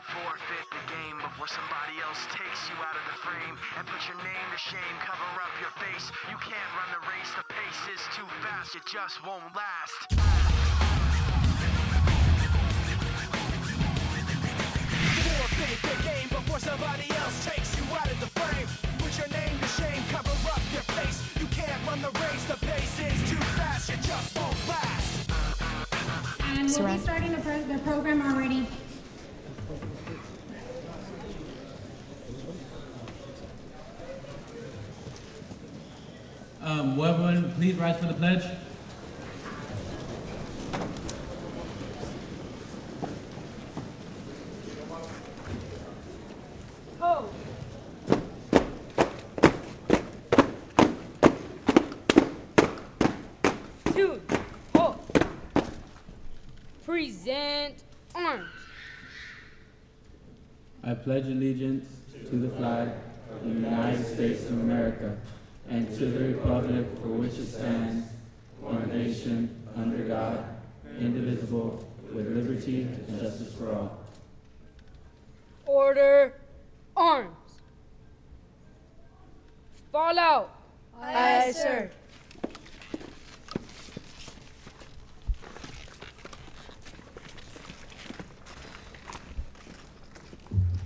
Forfeit the game before somebody else takes you out of the frame and put your name to shame, cover up your face. You can't run the race, the pace is too fast, it just won't last. Forfeit the game before somebody else takes you out of the frame. Put your name to shame, cover up your face. You can't run the race, the pace is too fast, it just won't last. And we'll be starting the program already. Will everyone please rise for the pledge? Ho! Two, ho! Present arms. I pledge allegiance to the flag of the United States of America and to the republic for which it stands, one nation, under God, indivisible, with liberty and justice for all. Order, arms. Fall out. Aye, sir.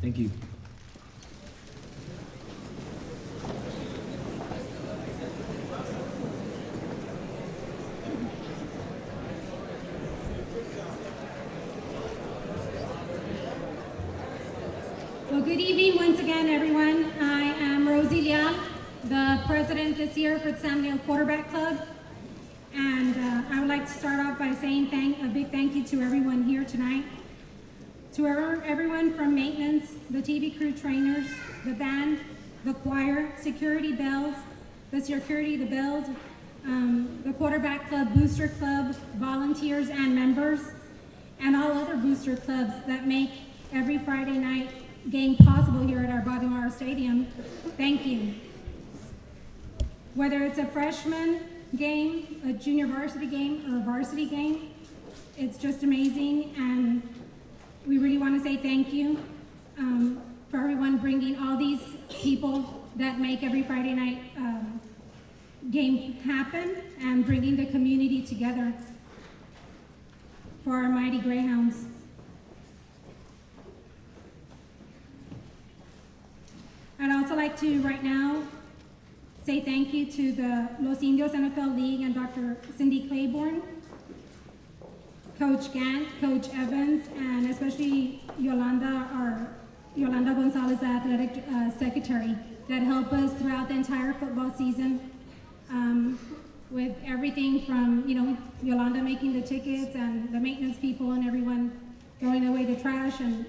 Thank you. Well, good evening once again, everyone. I am Rosie Leal, the president this year for the San Benito Quarterback Club. And I would like to start off by saying a big thank you to everyone here tonight. To everyone from maintenance, the TV crew trainers, the band, the choir, security bells, the quarterback club, booster club, volunteers and members, and all other booster clubs that make every Friday night game possible here at our Bobby Morrow Stadium. Thank you. Whether it's a freshman game, a junior varsity game, or a varsity game, it's just amazing, and we really want to say thank you for everyone bringing all these people that make every Friday night game happen and bringing the community together for our mighty Greyhounds. I'd also like to right now say thank you to the Los Indios NFL League and Dr. Cindy Claiborne, Coach Gant, Coach Evans, and especially Yolanda Gonzalez, the athletic secretary, that helped us throughout the entire football season with everything from, Yolanda making the tickets and the maintenance people and everyone throwing away the trash. And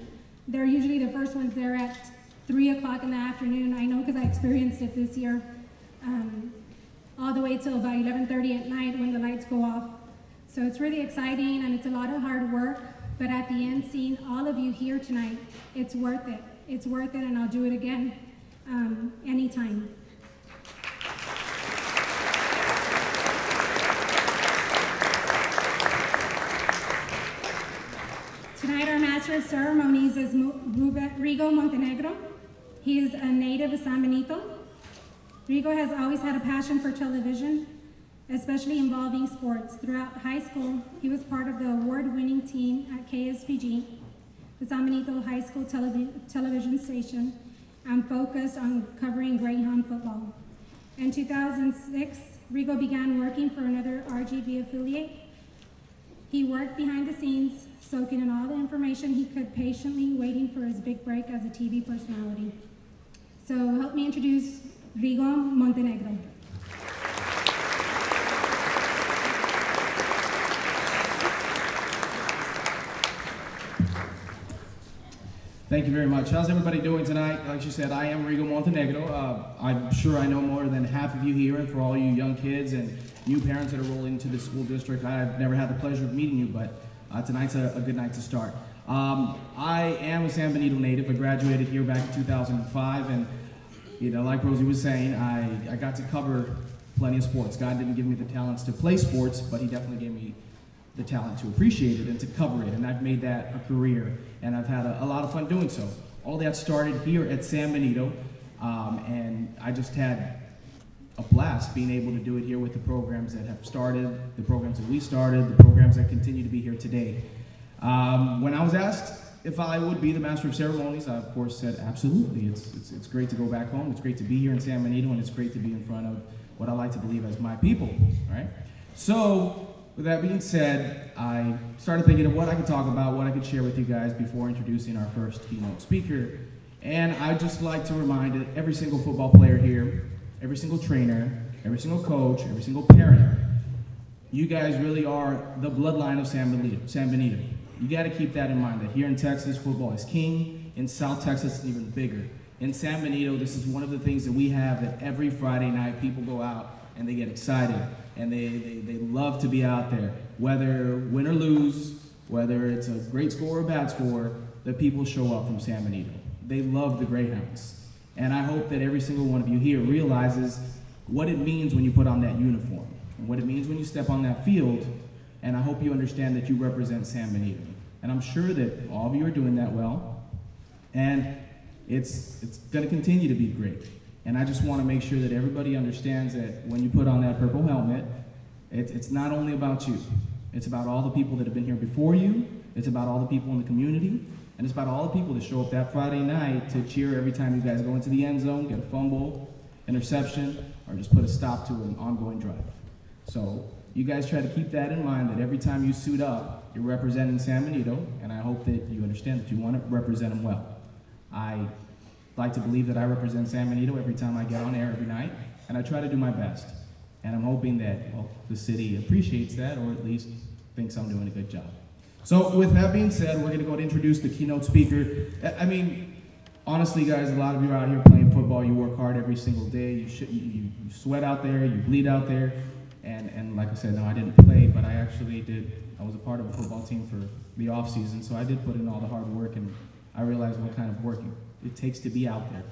they're usually the first ones there at 3 o'clock in the afternoon. I know because I experienced it this year, all the way till about 11:30 at night when the lights go off. So it's really exciting and it's a lot of hard work, but at the end, seeing all of you here tonight, it's worth it. It's worth it, and I'll do it again anytime. Tonight our Master of Ceremonies is Rigo Montenegro. He is a native of San Benito. Rigo has always had a passion for television, especially involving sports. Throughout high school, he was part of the award-winning team at KSPG, the San Benito High School television station, and focused on covering Greyhound football. In 2006, Rigo began working for another RGV affiliate. He worked behind the scenes, soaking in all the information he could, patiently waiting for his big break as a TV personality. So help me introduce Rigo Montenegro. Thank you very much. How's everybody doing tonight? Like she said, I am Rigo Montenegro. I'm sure I know more than half of you here, and for all you young kids and new parents that are rolling into the school district, I've never had the pleasure of meeting you, but tonight's a good night to start. I am a San Benito native. I graduated here back in 2005, and like Rosie was saying, I got to cover plenty of sports. God didn't give me the talents to play sports, but he definitely gave me the talent to appreciate it and to cover it, and I've made that a career, and I've had a lot of fun doing so. All that started here at San Benito, and I just had a blast being able to do it here with the programs that have started, the programs that we started, the programs that continue to be here today. When I was asked if I would be the Master of Ceremonies, I of course said absolutely. It's great to go back home, it's great to be here in San Benito, and it's great to be in front of what I like to believe as my people, right? So, with that being said, I started thinking of what I could talk about, what I could share with you guys before introducing our first keynote speaker. And I'd just like to remind every single football player here, every single trainer, every single coach, every single parent, you guys really are the bloodline of San Benito. You got to keep that in mind, that here in Texas, football is king. In South Texas, it's even bigger. In San Benito, this is one of the things that we have, that every Friday night people go out and they get excited and they love to be out there. Whether win or lose, whether it's a great score or a bad score, the people show up from San Benito. They love the Greyhounds. And I hope that every single one of you here realizes what it means when you put on that uniform, and what it means when you step on that field, and I hope you understand that you represent San Benito. And I'm sure that all of you are doing that well, and it's going to continue to be great. And I just want to make sure that everybody understands that when you put on that purple helmet, it's not only about you. It's about all the people that have been here before you, it's about all the people in the community, and it's about all the people that show up that Friday night to cheer every time you guys go into the end zone, get a fumble, interception, or just put a stop to an ongoing drive. So you guys try to keep that in mind, that every time you suit up, you're representing San Benito, and I hope that you understand that you want to represent them well. I like to believe that I represent San Benito every time I get on air every night, and I try to do my best. And I'm hoping that, well, the city appreciates that, or at least thinks I'm doing a good job. So with that being said, we're going to go and introduce the keynote speaker. I mean, honestly, guys, a lot of you are out here playing football. You work hard every single day. You sweat out there. You bleed out there. And like I said, no, I didn't play, but I actually did. I was a part of a football team for the off season, so I did put in all the hard work, and I realized what kind of work it takes to be out there.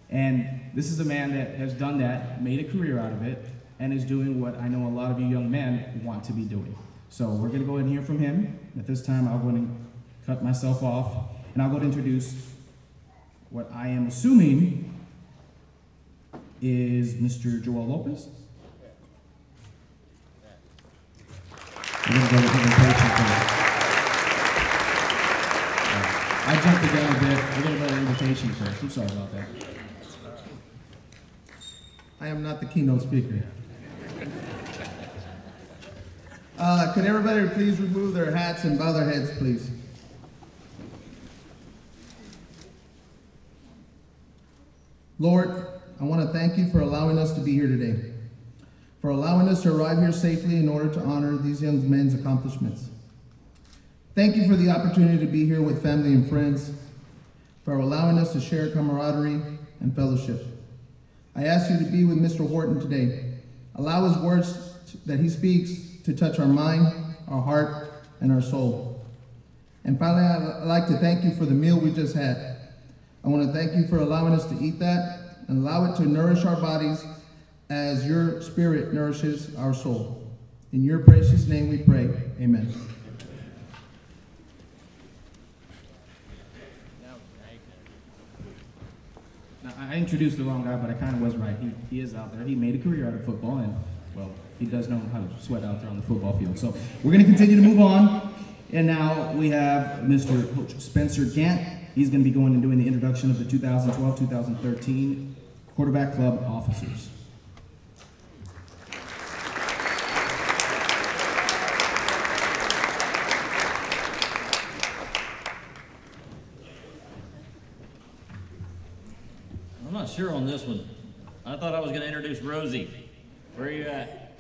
And this is a man that has done that, made a career out of it, and is doing what I know a lot of you young men want to be doing. So we're going to go ahead and hear from him. At this time, I'll go ahead and cut myself off, and I'll go ahead and introduce what I am assuming is Mr. Joel Lopez. We're going to go with invitation first. I jumped the gun a bit. We're going to go to invitation first. I'm sorry about that. I am not the keynote speaker. Could everybody please remove their hats and bow their heads, please? Lord, I want to thank you for allowing us to be here today, for allowing us to arrive here safely in order to honor these young men's accomplishments. Thank you for the opportunity to be here with family and friends, for allowing us to share camaraderie and fellowship. I ask you to be with Mr. Horton today. Allow his words that he speaks to touch our mind, our heart, and our soul. And finally, I'd like to thank you for the meal we just had. I want to thank you for allowing us to eat that and allow it to nourish our bodies as your spirit nourishes our soul. In your precious name we pray, amen. Now, I introduced the wrong guy, but I kind of was right. He is out there. He made a career out of football, and, well, he does know how to sweat out there on the football field. So we're going to continue to move on. And now we have Mr. Coach Spencer Gant. He's going to be going and doing the introduction of the 2012-2013 Quarterback Club officers. I'm not sure on this one. I thought I was going to introduce Rosie. Where are you at?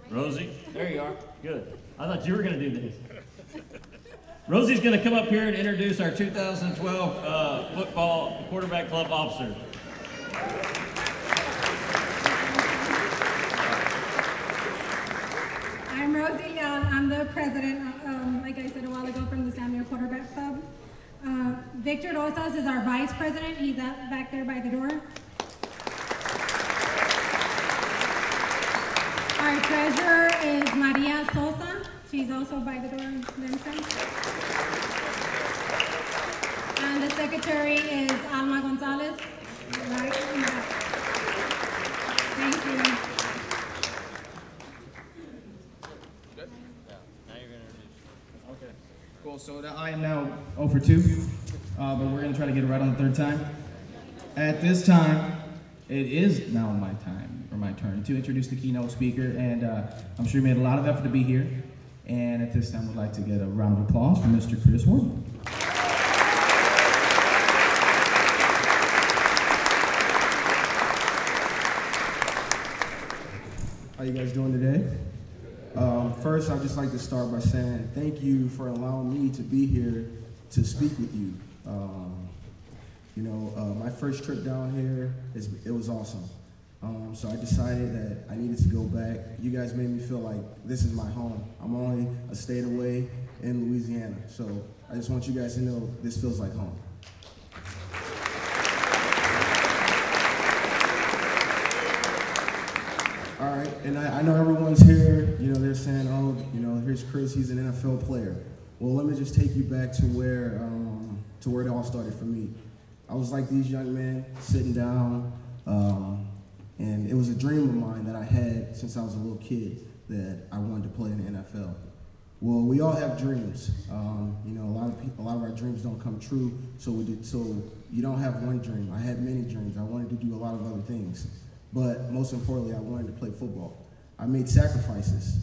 Rosie? There you are. Good. I thought you were going to do this. Rosie's going to come up here and introduce our 2012 football quarterback club officers. I'm Rosie Leal. I'm the president, like I said a while ago, from the Samuel Quarterback Club. Victor Rosas is our vice president. He's out back there by the door. Our treasurer is Maria Sosa. She's also by the door, Vincent. And the secretary is Alma Gonzalez. Right? Thank you. Good? Yeah. Now you're going to introduce. Okay. Cool. So I am now 0 for 2, but we're going to try to get it right on the third time. At this time, it is now my time, or my turn, to introduce the keynote speaker, and I'm sure you made a lot of effort to be here. And at this time, we'd like to get a round of applause for Mr. Chris Horton. How you guys doing today? First, I'd just like to start by saying thank you for allowing me to be here to speak with you. My first trip down here, it was awesome. So I decided that I needed to go back. You guys made me feel like this is my home. I'm only a state away in Louisiana. So I just want you guys to know this feels like home. All right, and I know everyone's here, they're saying, oh, here's Chris, he's an NFL player. Well, let me just take you back to where it all started for me. I was like these young men sitting down, and it was a dream of mine that I had since I was a little kid that I wanted to play in the NFL. Well, we all have dreams. A lot of our dreams don't come true, so you don't have one dream. I had many dreams. I wanted to do a lot of other things. But most importantly, I wanted to play football. I made sacrifices.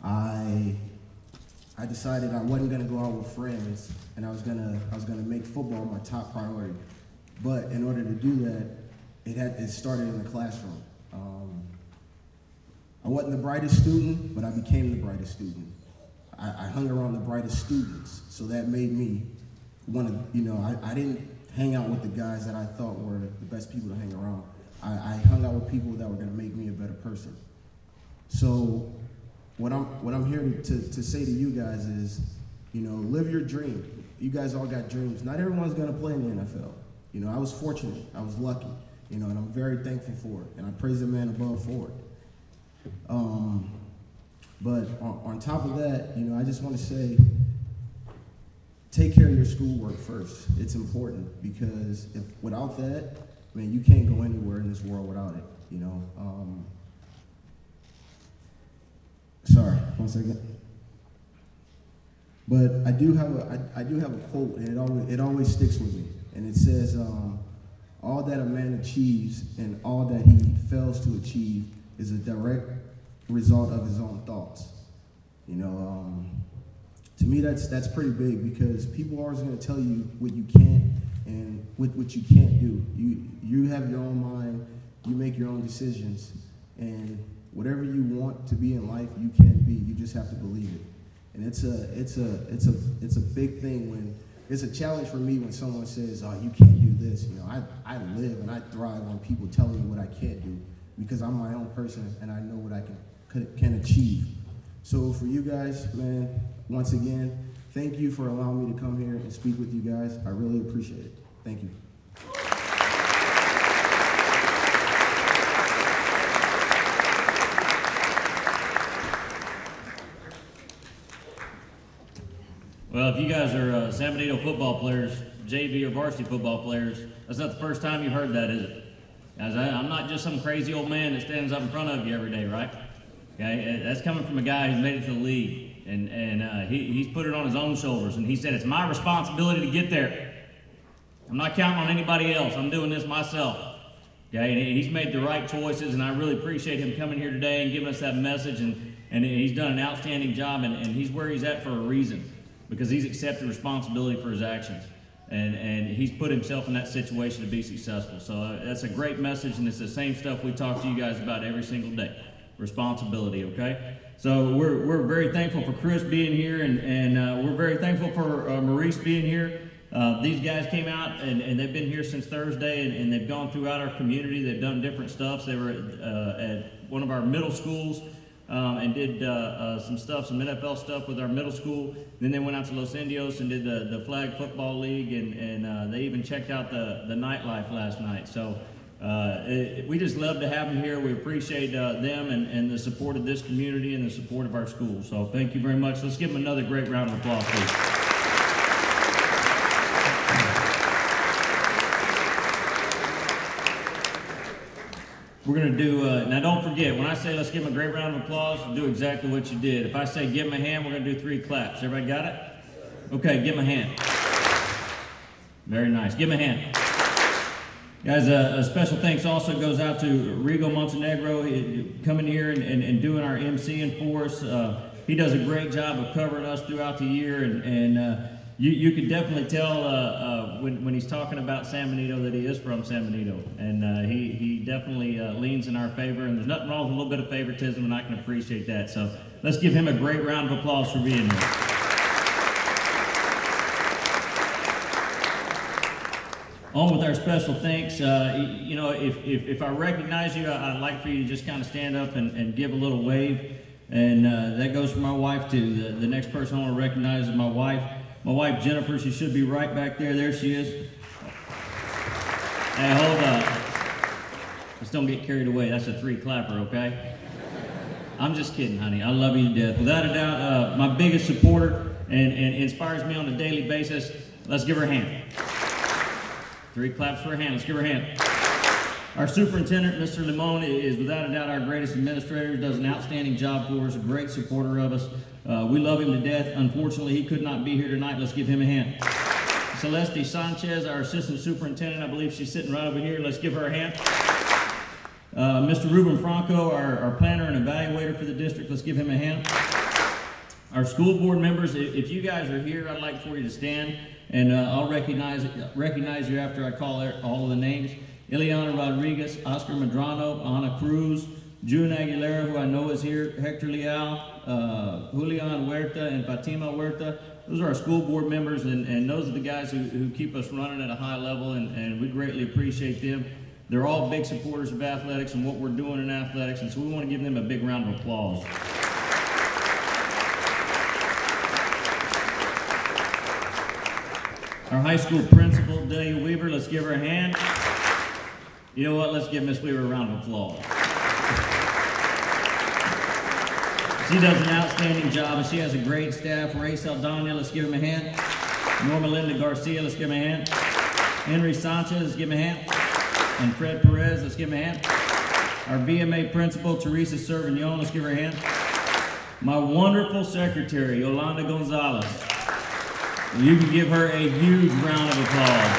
I decided I wasn't going to go out with friends, and I was gonna make football my top priority. But in order to do that, it started in the classroom. I wasn't the brightest student, but I became the brightest student. I hung around the brightest students, so that made me I didn't hang out with the guys that I thought were the best people to hang around. I hung out with people that were going to make me a better person. So what I'm here to say to you guys is, live your dream. You guys all got dreams. Not everyone's going to play in the NFL. I was fortunate. I was lucky. And I'm very thankful for it. And I praise the man above for it. But on top of that, I just want to say, take care of your schoolwork first. It's important because without that, you can't go anywhere in this world without it. Sorry, 1 second. But I do have a quote, and it always sticks with me, and it says, "All that a man achieves and all that he fails to achieve is a direct result of his own thoughts." To me, that's pretty big because people are always going to tell you what you can't and what you can't do. You have your own mind, you make your own decisions, and whatever you want to be in life, you can be. You just have to believe it. And it's a big thing when it's a challenge for me when someone says, "Oh, you can't do this." I live and I thrive on people telling me what I can't do because I'm my own person and I know what I can achieve. So for you guys, man, once again, thank you for allowing me to come here and speak with you guys. I really appreciate it. Thank you. Well, if you guys are San Benito football players, JV or varsity football players, that's not the first time you've heard that, is it? Guys, I'm not just some crazy old man that stands up in front of you every day, right? Okay, that's coming from a guy who's made it to the league, and he's put it on his own shoulders, and he said, "It's my responsibility to get there. I'm not counting on anybody else. I'm doing this myself." Okay, and he's made the right choices, and I really appreciate him coming here today and giving us that message, and he's done an outstanding job, and he's where he's at for a reason, because he's accepted responsibility for his actions, and he's put himself in that situation to be successful. So that's a great message, and it's the same stuff we talk to you guys about every single day. Responsibility, okay? So we're very thankful for Chris being here, and we're very thankful for Maurice being here. These guys came out, and they've been here since Thursday, and they've gone throughout our community. They've done different stuff. They were at one of our middle schools and did some NFL stuff with our middle school. Then they went out to Los Indios and did the flag football league, and they even checked out the nightlife last night. So We just love to have them here. We appreciate them and the support of this community and the support of our school. So thank you very much. Let's give them another great round of applause, please. We're going to do, now don't forget, when I say let's give them a great round of applause, do exactly what you did. If I say give them a hand, we're going to do 3 claps. Everybody got it? Okay, give them a hand. Very nice. Give them a hand. Guys, a special thanks also goes out to Rigo Montenegro coming here and doing our MCing for us. He does a great job of covering us throughout the year, and you can definitely tell when he's talking about San Benito that he is from San Benito, and he definitely leans in our favor, and there's nothing wrong with a little bit of favoritism, and I can appreciate that. So let's give him a great round of applause for being here. On with our special thanks. You know, if I recognize you, I'd like for you to just kind of stand up and give a little wave, and that goes for my wife too. The next person I want to recognize is my wife. My wife, Jennifer, she should be right back there. There she is. Hey, hold up. Just don't get carried away. That's a 3 clapper, okay? I'm just kidding, honey. I love you to death. Without a doubt, my biggest supporter and inspires me on a daily basis. Let's give her a hand. 3 claps for her hand. Let's give her a hand. Our superintendent, Mr. Limon, is without a doubt our greatest administrator. He does an outstanding job for us, a great supporter of us. We love him to death. Unfortunately, he could not be here tonight. Let's give him a hand. Celeste Sanchez, our assistant superintendent, I believe she's sitting right over here. Let's give her a hand. Mr. Ruben Franco, our planner and evaluator for the district. Let's give him a hand. Our school board members, if you guys are here, I'd like for you to stand, and I'll recognize you after I call all of the names. Ileana Rodriguez, Oscar Medrano, Ana Cruz, June Aguilera, who I know is here, Hector Leal, Julian Huerta, and Fatima Huerta. Those are our school board members, and those are the guys who keep us running at a high level, and we greatly appreciate them. They're all big supporters of athletics and what we're doing in athletics, and so we want to give them a big round of applause. Our high school principal, Delia Weaver, let's give her a hand. You know what? Let's give Miss Weaver a round of applause. She does an outstanding job, and she has a great staff. Ray Saldana, let's give him a hand. Norma Linda Garcia, let's give him a hand. Henry Sanchez, let's give him a hand. And Fred Perez, let's give him a hand. Our BMA principal, Teresa Servignon, let's give her a hand. My wonderful secretary, Yolanda Gonzalez. You can give her a huge round of applause.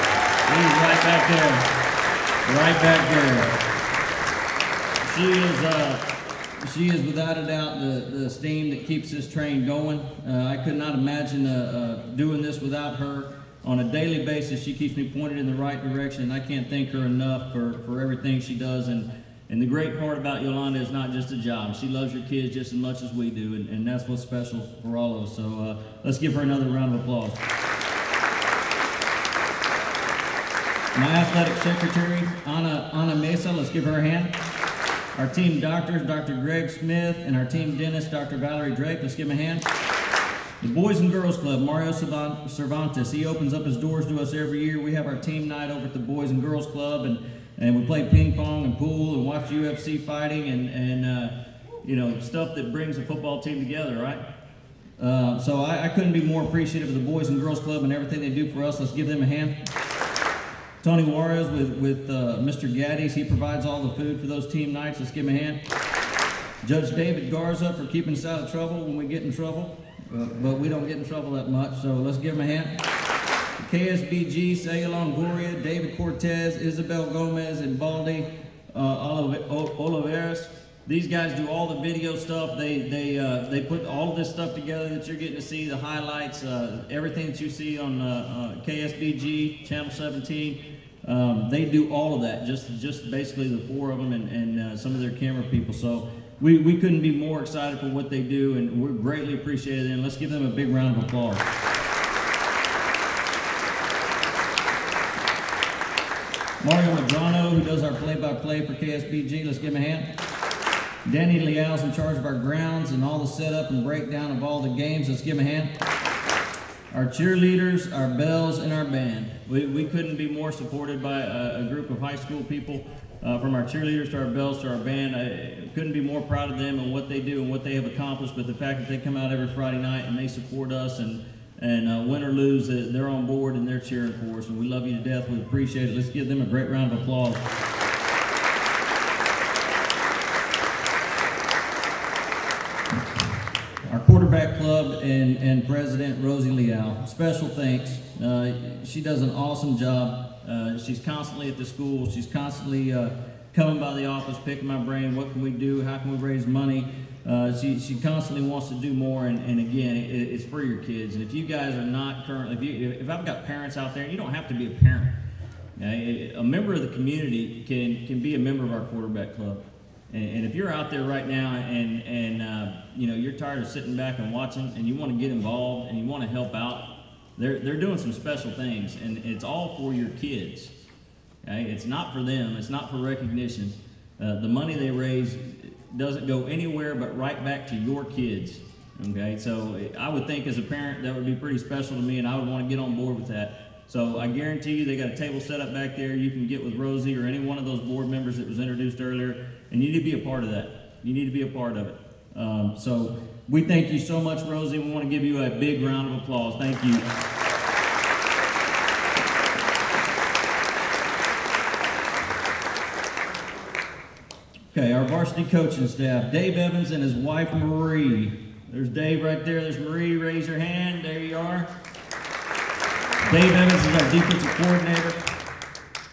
She's right back there. Right back there. She is without a doubt the steam that keeps this train going. I could not imagine doing this without her. On a daily basis, she keeps me pointed in the right direction, and I can't thank her enough for everything she does. And the great part about Yolanda is not just a job. She loves her kids just as much as we do, and that's what's special for all of us. So let's give her another round of applause. My athletic secretary, Ana Mesa, let's give her a hand. Our team doctors, Dr. Greg Smith, and our team dentist, Dr. Valerie Drake, let's give them a hand. The Boys and Girls Club, Mario Cervantes, he opens up his doors to us every year. We have our team night over at the Boys and Girls Club, and we play ping pong and pool and watch UFC fighting and you know, stuff that brings a football team together, right? So I couldn't be more appreciative of the Boys and Girls Club and everything they do for us. Let's give them a hand. Tony Juarez with Mr. Gaddy's, he provides all the food for those team nights. Let's give him a hand. Judge David Garza for keeping us out of trouble when we get in trouble, but we don't get in trouble that much, so let's give him a hand. KSBG, Celia Longoria, David Cortez, Isabel Gomez, and Baldy Oliveras. These guys do all the video stuff. They put all of this stuff together that you're getting to see, the highlights, everything that you see on KSBG, Channel 17. They do all of that, just basically the 4 of them and some of their camera people. So we couldn't be more excited for what they do, and we're greatly appreciated. And let's give them a big round of applause. Mario Medrano, who does our play-by-play for KSBG, let's give him a hand. Danny Leal's in charge of our grounds and all the setup and breakdown of all the games. Let's give him a hand. Our cheerleaders, our bells, and our band. We couldn't be more supported by a group of high school people. From our cheerleaders to our bells to our band, I couldn't be more proud of them and what they do and what they have accomplished, but the fact that they come out every Friday night and they support us and win or lose, they're on board and they're cheering for us, and we love you to death. We appreciate it. Let's give them a great round of applause. Our quarterback club and president, Rosie Leal, special thanks. She does an awesome job. She's constantly at the school. She's constantly coming by the office, picking my brain. What can we do? How can we raise money? She constantly wants to do more, and again, it's for your kids. And if you guys are not currently, if I've got parents out there, you don't have to be a parent. A member of the community can be a member of our quarterback club. And if you're out there right now and you know, you're tired of sitting back and watching and you want to get involved and you want to help out, they're doing some special things, and it's all for your kids. Okay? It's not for them. It's not for recognition. The money they raise doesn't go anywhere but right back to your kids. Okay, so I would think as a parent that would be pretty special to me, and I would want to get on board with that. So I guarantee you they got a table set up back there. You can get with Rosie or any one of those board members that was introduced earlier, and you need to be a part of that. You need to be a part of it. So we thank you so much, Rosie. We want to give you a big round of applause. Thank you. Okay, our varsity coaching staff, Dave Evans and his wife, Marie. There's Dave right there. There's Marie. Raise your hand. There you are. Dave Evans is our defensive coordinator.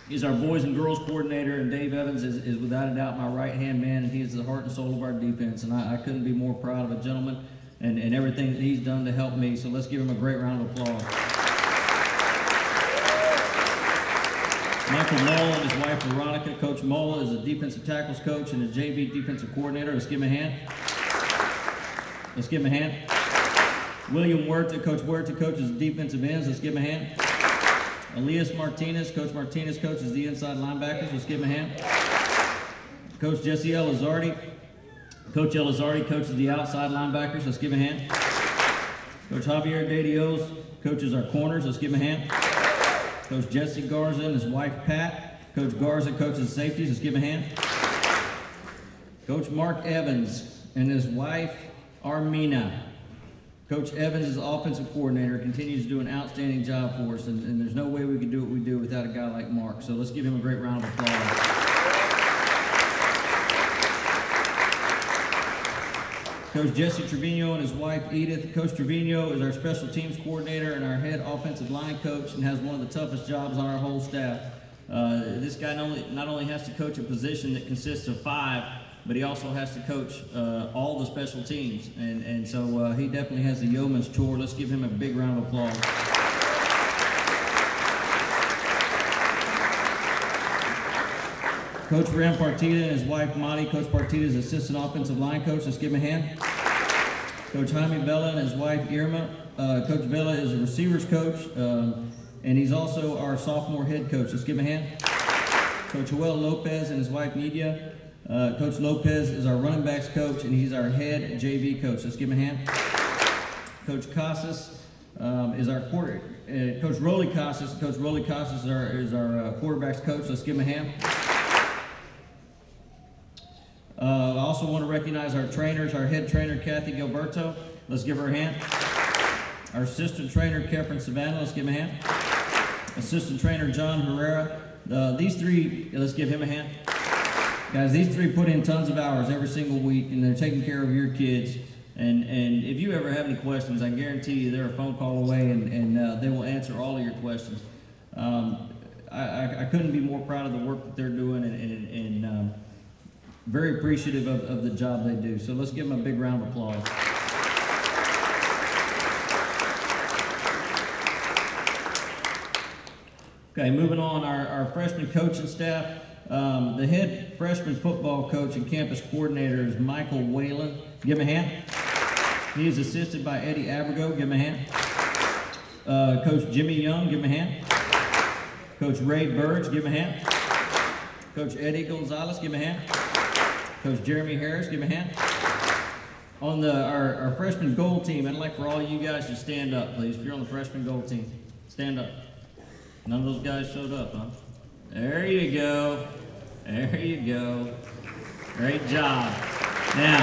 He's our boys and girls coordinator, and Dave Evans is without a doubt my right-hand man, and he is the heart and soul of our defense, and I couldn't be more proud of a gentleman and everything that he's done to help me, so let's give him a great round of applause. Michael Mola and his wife Veronica. Coach Mola is a defensive tackles coach and a JV defensive coordinator. Let's give him a hand. Let's give him a hand. William Huerta, Coach Huerta coaches defensive ends. Let's give him a hand. Elias Martinez, Coach Martinez coaches the inside linebackers. Let's give him a hand. Coach Jesse Elizardi. Coach Elizardi coaches the outside linebackers. Let's give him a hand. Coach Javier De Dios coaches our corners. Let's give him a hand. Coach Jesse Garza and his wife Pat. Coach Garza coaches safeties. Let's give him a hand. Coach Mark Evans and his wife Armina. Coach Evans is the offensive coordinator, continues to do an outstanding job for us, and there's no way we could do what we do without a guy like Mark. So let's give him a great round of applause. Coach Jesse Trevino and his wife Edith. Coach Trevino is our special teams coordinator and our head offensive line coach, and has one of the toughest jobs on our whole staff. This guy not only has to coach a position that consists of 5, but he also has to coach all the special teams, and so he definitely has the yeoman's chore. Let's give him a big round of applause. Coach Ram Partita and his wife Monty. Coach Partita is assistant offensive line coach. Let's give him a hand. Coach Jaime Vela and his wife Irma. Coach Vela is a receivers coach, and he's also our sophomore head coach. Let's give him a hand. Coach Joel Lopez and his wife Nidia. Coach Lopez is our running backs coach, and he's our head JV coach. Let's give him a hand. Coach Casas is our quarter. Coach Rolly Casas. Coach Rolly Casas is our quarterbacks coach. Let's give him a hand. I also want to recognize our trainers. Our head trainer Kathy Gilberto. Let's give her a hand. Our assistant trainer Kefren Savannah. Let's give him a hand. Assistant trainer John Herrera. These 3. Let's give him a hand. Guys, these 3 put in tons of hours every single week, and they're taking care of your kids. And if you ever have any questions, I guarantee you they're a phone call away, and they will answer all of your questions. I couldn't be more proud of the work that they're doing, and very appreciative of the job they do. So let's give them a big round of applause. Okay, moving on, our freshman coaching staff. The head freshman football coach and campus coordinator is Michael Whalen. Give him a hand. He is assisted by Eddie Abrego. Give him a hand. Coach Jimmy Young. Give him a hand. Coach Ray Burge. Give him a hand. Coach Eddie Gonzalez. Give him a hand. Coach Jeremy Harris. Give him a hand. On our freshman goal team, I'd like for all you guys to stand up, please. If you're on the freshman goal team, stand up. None of those guys showed up, huh? There you go. There you go. Great job. Now,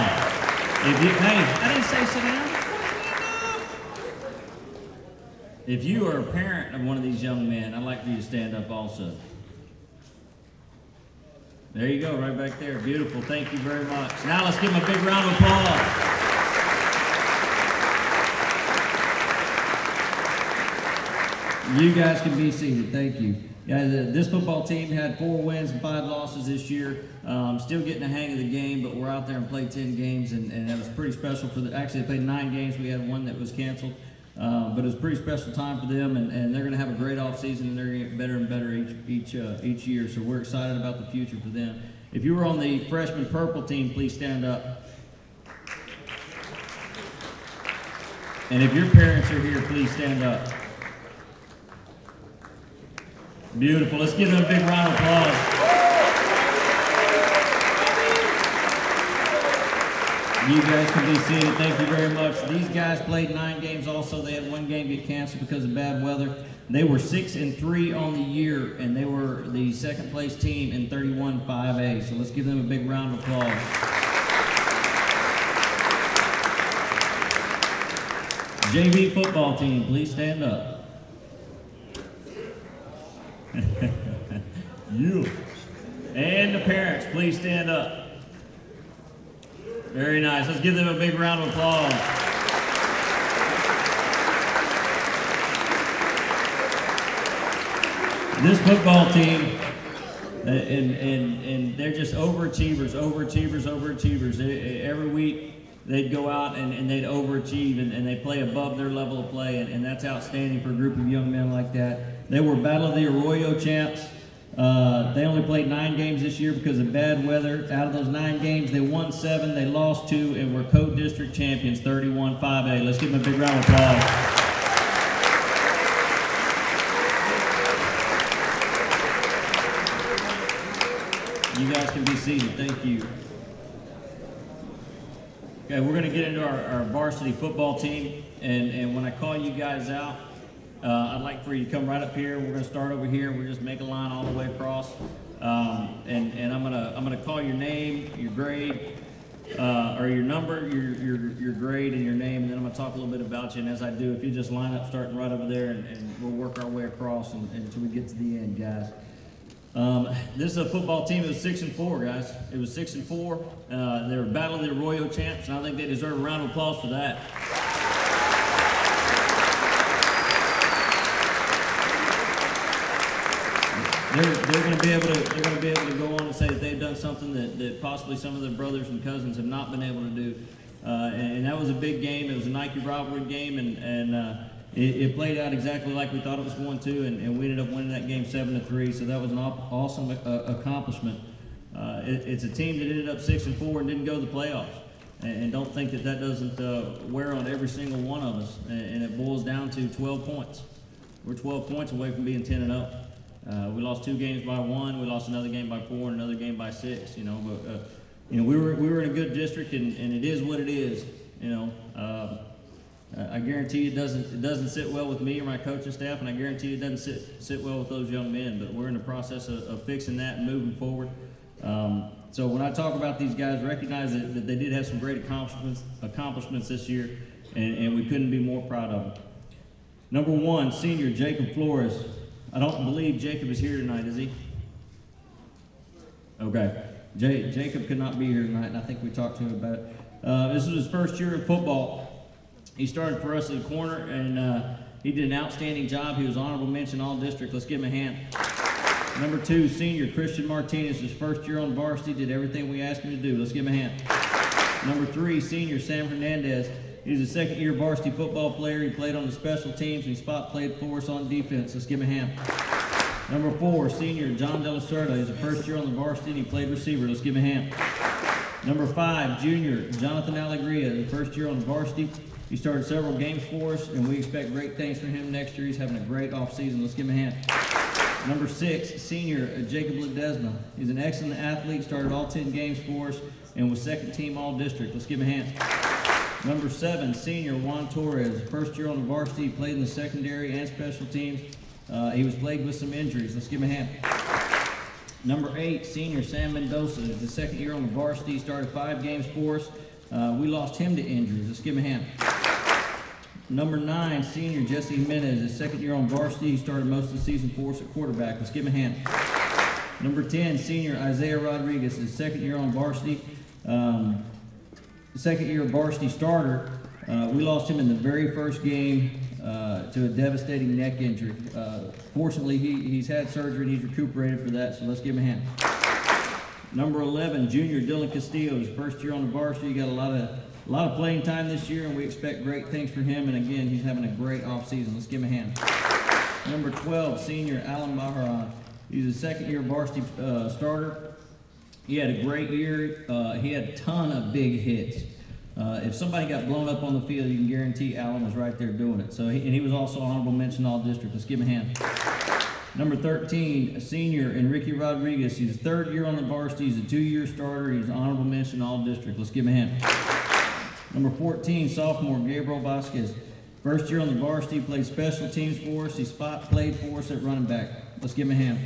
hey, I didn't say sit down. If you are a parent of one of these young men, I'd like for you to stand up also. There you go, right back there. Beautiful. Thank you very much. Now let's give him a big round of applause. You guys can be seated. Thank you. Guys, this football team had 4 wins and 5 losses this year. Still getting the hang of the game, but we're out there and played 10 games, and it was pretty special for actually, they played 9 games. We had 1 that was canceled. But it was a pretty special time for them, and they're going to have a great offseason, and they're going to get better and better each year. So we're excited about the future for them. If you were on the freshman purple team, please stand up. And if your parents are here, please stand up. Beautiful. Let's give them a big round of applause. You guys can be seated. Thank you very much. These guys played 9 games also. They had 1 game get canceled because of bad weather. They were 6-3 on the year, and they were the 2nd place team in 31-5A. So let's give them a big round of applause. JV football team, please stand up. You. And the parents, please stand up. Very nice. Let's give them a big round of applause. This football team, and they're just overachievers. Every week they'd go out and they'd overachieve, and they play above their level of play, and that's outstanding for a group of young men like that. They were Battle of the Arroyo champs. They only played 9 games this year because of bad weather. Out of those 9 games, they won 7, they lost 2, and were Coat District champions, 31-5A. Let's give them a big round of applause. You guys can be seated. Thank you. Okay, we're going to get into our varsity football team, and when I call you guys out, I'd like for you to come right up here. We're going to start over here. We're just make a line all the way across, and I'm gonna call your name, your grade, or your number, your grade, and your name, and then I'm gonna talk a little bit about you. And as I do, if you just line up, starting right over there, and we'll work our way across until we get to the end, guys. This is a football team that was 6-4, guys. It was 6-4. They were Battle of the Arroyo champs, and I think they deserve a round of applause for that. They're going to be able to go on and say that they've done something that possibly some of their brothers and cousins have not been able to do. And that was a big game. It was a Nike rivalry game, and it played out exactly like we thought it was going to, and we ended up winning that game 7-3. So that was an awesome accomplishment. It's a team that ended up 6-4 and didn't go to the playoffs. And don't think that doesn't wear on every single one of us. And it boils down to 12 points. We're 12 points away from being 10-0. We lost 2 games by 1. We lost another game by 4 and another game by 6. You know, but we were in a good district, and it is what it is. You know, I guarantee you it doesn't sit well with me or my coaching staff, and I guarantee you it doesn't sit well with those young men. But we're in the process of fixing that and moving forward. So when I talk about these guys, recognize that they did have some great accomplishments this year, and we couldn't be more proud of them. Number 1, senior Jacob Flores. I don't believe Jacob is here tonight, is he? Okay. Jacob could not be here tonight, and I think we talked to him about it. This was his first year of football. He started for us in the corner, and he did an outstanding job. He was honorable mention all district. Let's give him a hand. Number 2, senior Christian Martinez, his first year on varsity, did everything we asked him to do. Let's give him a hand. Number 3, senior Sam Hernandez. He's a second-year varsity football player. He played on the special teams, and he spot played for us on defense. Let's give him a hand. Number 4, senior John De La Cerda. He's a first year on the varsity, and he played receiver. Let's give him a hand. Number 5, junior Jonathan Alegria. The first year on the varsity. He started several games for us, and we expect great things from him next year. He's having a great offseason. Let's give him a hand. Number 6, senior Jacob Ledesma. He's an excellent athlete, started all 10 games for us, and was second team all-district. Let's give him a hand. Number 7, senior Juan Torres. First year on the varsity, played in the secondary and special teams. He was plagued with some injuries. Let's give him a hand. Number 8, senior Sam Mendoza is the second year on the varsity. He started 5 games for us. We lost him to injuries. Let's give him a hand. Number 9, senior Jesse Jimenez, his second year on varsity. He started most of the season for us at quarterback. Let's give him a hand. Number 10, senior Isaiah Rodriguez, his second year on varsity. Second year varsity starter. We lost him in the very first game to a devastating neck injury. Fortunately, he's had surgery and he's recuperated for that, so let's give him a hand. Number 11, junior Dylan Castillo, his first year on the varsity. He got a lot of playing time this year, and we expect great things from him. And again, he's having a great offseason. Let's give him a hand. Number 12, senior Alan Baharan. He's a second year varsity starter. He had a great year. He had a ton of big hits. If somebody got blown up on the field, you can guarantee Alan was right there doing it. So, and he was also honorable mention all district. Let's give him a hand. Number 13, senior Enrique Rodriguez. He's his third year on the varsity. He's a 2-year starter. He's honorable mention all district. Let's give him a hand. Number 14, sophomore Gabriel Vasquez. First year on the varsity, played special teams for us. He played for us at running back. Let's give him a hand.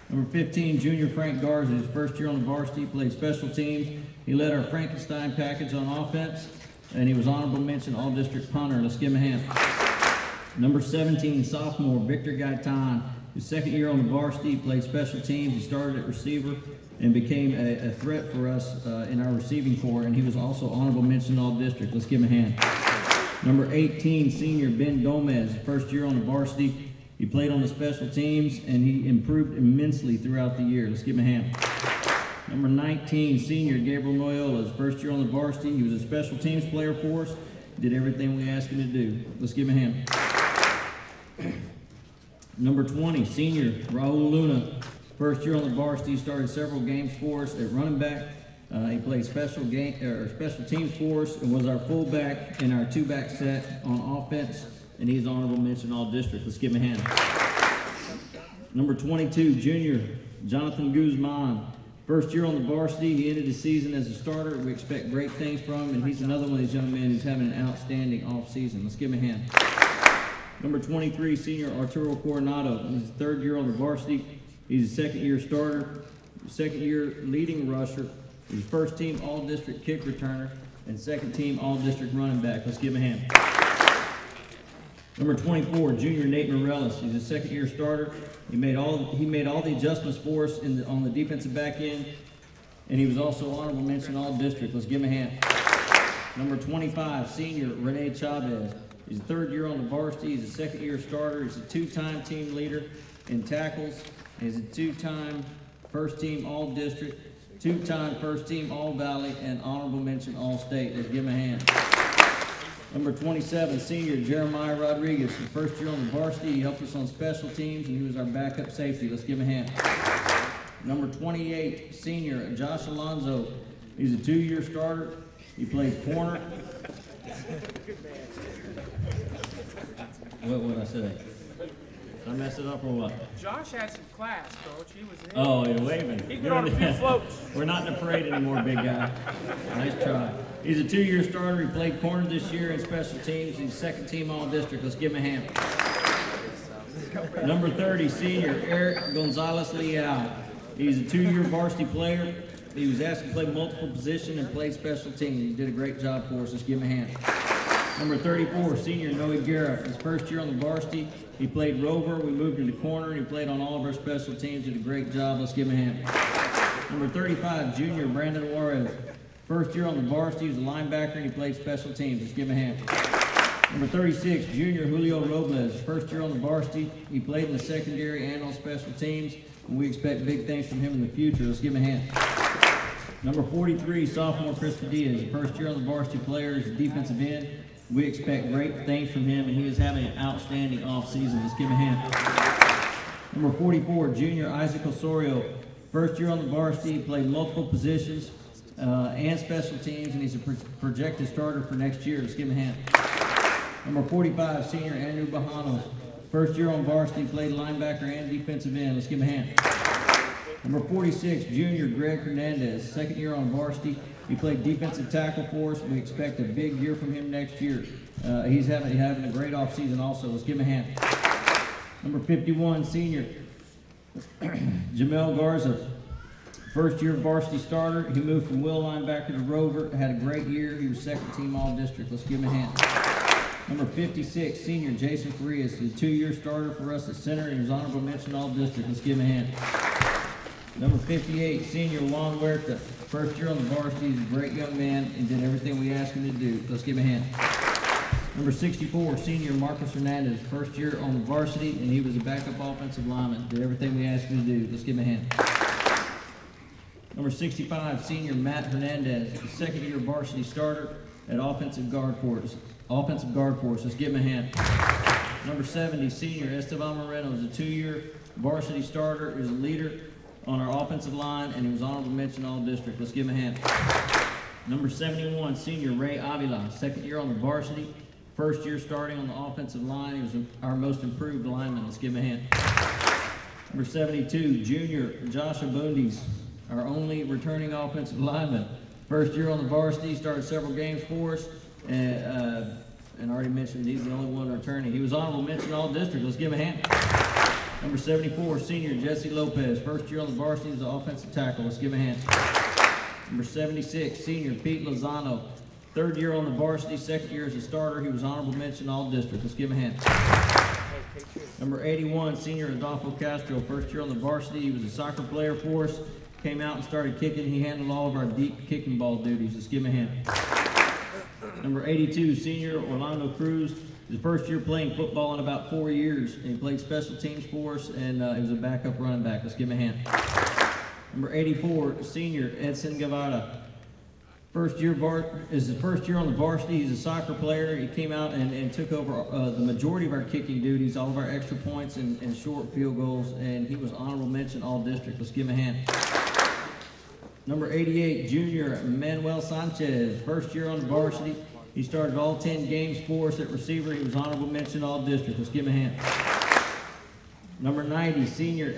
Number 15, junior Frank Garza. His first year on the varsity, played special teams. He led our Frankenstein package on offense, and he was honorable mention all district punter. Let's give him a hand. Number 17, sophomore Victor Gaitan. His second year on the varsity, played special teams. He started at receiver and became a threat for us in our receiving corps, and he was also honorable mention all district. Let's give him a hand. Number 18, senior Ben Gomez. First year on the varsity. He played on the special teams, and he improved immensely throughout the year. Let's give him a hand. Number 19, senior Gabriel Noyola. His first year on the varsity. He was a special teams player for us. Did everything we asked him to do. Let's give him a hand. Number 20, senior Raul Luna. First year on the varsity. He started several games for us at running back. He played special teams for us and was our fullback in our 2-back set on offense. And he's honorable mention all district. Let's give him a hand. Number 22, junior Jonathan Guzman. First year on the varsity. He ended the season as a starter. We expect great things from him, and he's another one of these young men who's having an outstanding offseason. Let's give him a hand. Number 23, senior Arturo Coronado. He's his third year on the varsity. He's a second year starter, second year leading rusher. He's first team all district kick returner, and second team all district running back. Let's give him a hand. Number 24, junior Nate Morellis. He's a second year starter. He made all the adjustments for us on the defensive back end, and he was also honorable mention all district. Let's give him a hand. Number 25, senior Rene Chavez. He's a third year on the varsity. He's a second year starter. He's a 2-time team leader in tackles. He's a 2-time first team all district, 2-time first team all valley, and honorable mention all state. Let's give him a hand. Number 27, senior Jeremiah Rodriguez. The first year on the varsity, he helped us on special teams, and he was our backup safety. Let's give him a hand. Number 28, senior Josh Alonzo. He's a 2-year starter. He played corner. What would I say? Did I mess it up or what? Josh had some class, Coach. He was in. Oh, you're waving. He got on a few floats. We're not in the parade anymore, big guy. Nice try. He's a 2-year starter. He played corner this year in special teams. He's second team all district. Let's give him a hand. Number 30, senior Eric Gonzalez Leal. He's a 2-year varsity player. He was asked to play multiple positions and played special teams. He did a great job for us. Let's give him a hand. Number 34, senior Noe Guerra. His first year on the varsity. He played rover. We moved him to corner, and he played on all of our special teams. Did a great job. Let's give him a hand. Number 35, junior Brandon Juarez. First year on the varsity. He was a linebacker, and he played special teams. Let's give him a hand. Number 36, junior Julio Robles. First year on the varsity. He played in the secondary and on special teams, and we expect big things from him in the future. Let's give him a hand. Number 43, sophomore Chris Padilla. First year on the varsity player. He's a defensive end. We expect great things from him, and he is having an outstanding offseason. Let's give him a hand. Number 44, junior Isaac Osorio. First year on the varsity. He played multiple positions and special teams, and he's a projected starter for next year. Let's give him a hand. Number 45, senior Andrew Bajanos. First year on varsity. Played linebacker and defensive end. Let's give him a hand. Number 46, junior Greg Hernandez. Second year on varsity. He played defensive tackle for us. We expect a big year from him next year. He's having a great offseason also. Let's give him a hand. Number 51, senior Jamel Garza, first year varsity starter. He moved from Will linebacker to Rover, had a great year. He was second team all-district. Let's give him a hand. Number 56, senior Jason Farias, is a 2-year starter for us at center. He was honorable mention all-district. Let's give him a hand. Number 58, senior Juan Huerta, first year on the varsity. He's a great young man and did everything we asked him to do. Let's give him a hand. Number 64, senior Marcus Hernandez, first year on the varsity, and he was a backup offensive lineman. Did everything we asked him to do. Let's give him a hand. Number 65, senior Matt Hernandez, second year varsity starter at offensive guard for us. Let's give him a hand. Number 70, senior Esteban Moreno, is a 2-year varsity starter, is a leader on our offensive line, and he was honorable mention all district. Let's give him a hand. Number 71, senior Ray Avila, second year on the varsity, first year starting on the offensive line. He was our most improved lineman. Let's give him a hand. Number 72, junior Josh Abundis, our only returning offensive lineman. First year on the varsity, started several games for us, and I already mentioned he's the only one returning. He was honorable mention all district. Let's give him a hand. Number 74, senior Jesse Lopez, first year on the varsity as an offensive tackle. Let's give him a hand. Number 76, senior Pete Lozano, third year on the varsity, second year as a starter. He was honorable mention all district. Let's give him a hand. Number 81, senior Adolfo Castro, first year on the varsity. He was a soccer player for us. Came out and started kicking. He handled all of our deep kicking ball duties. Let's give him a hand. Number 82, senior Orlando Cruz. His first year playing football in about 4 years. And he played special teams for us, and he was a backup running back. Let's give him a hand. Number 84, senior Edson Guevara. Is his first year on the varsity. He's a soccer player. He came out and took over the majority of our kicking duties, all of our extra points and short field goals, and he was honorable mention all district. Let's give him a hand. Number 88, junior Manuel Sanchez, first year on the varsity. He started all 10 games for us at receiver. He was honorable mention all district. Let's give him a hand. Number 90, senior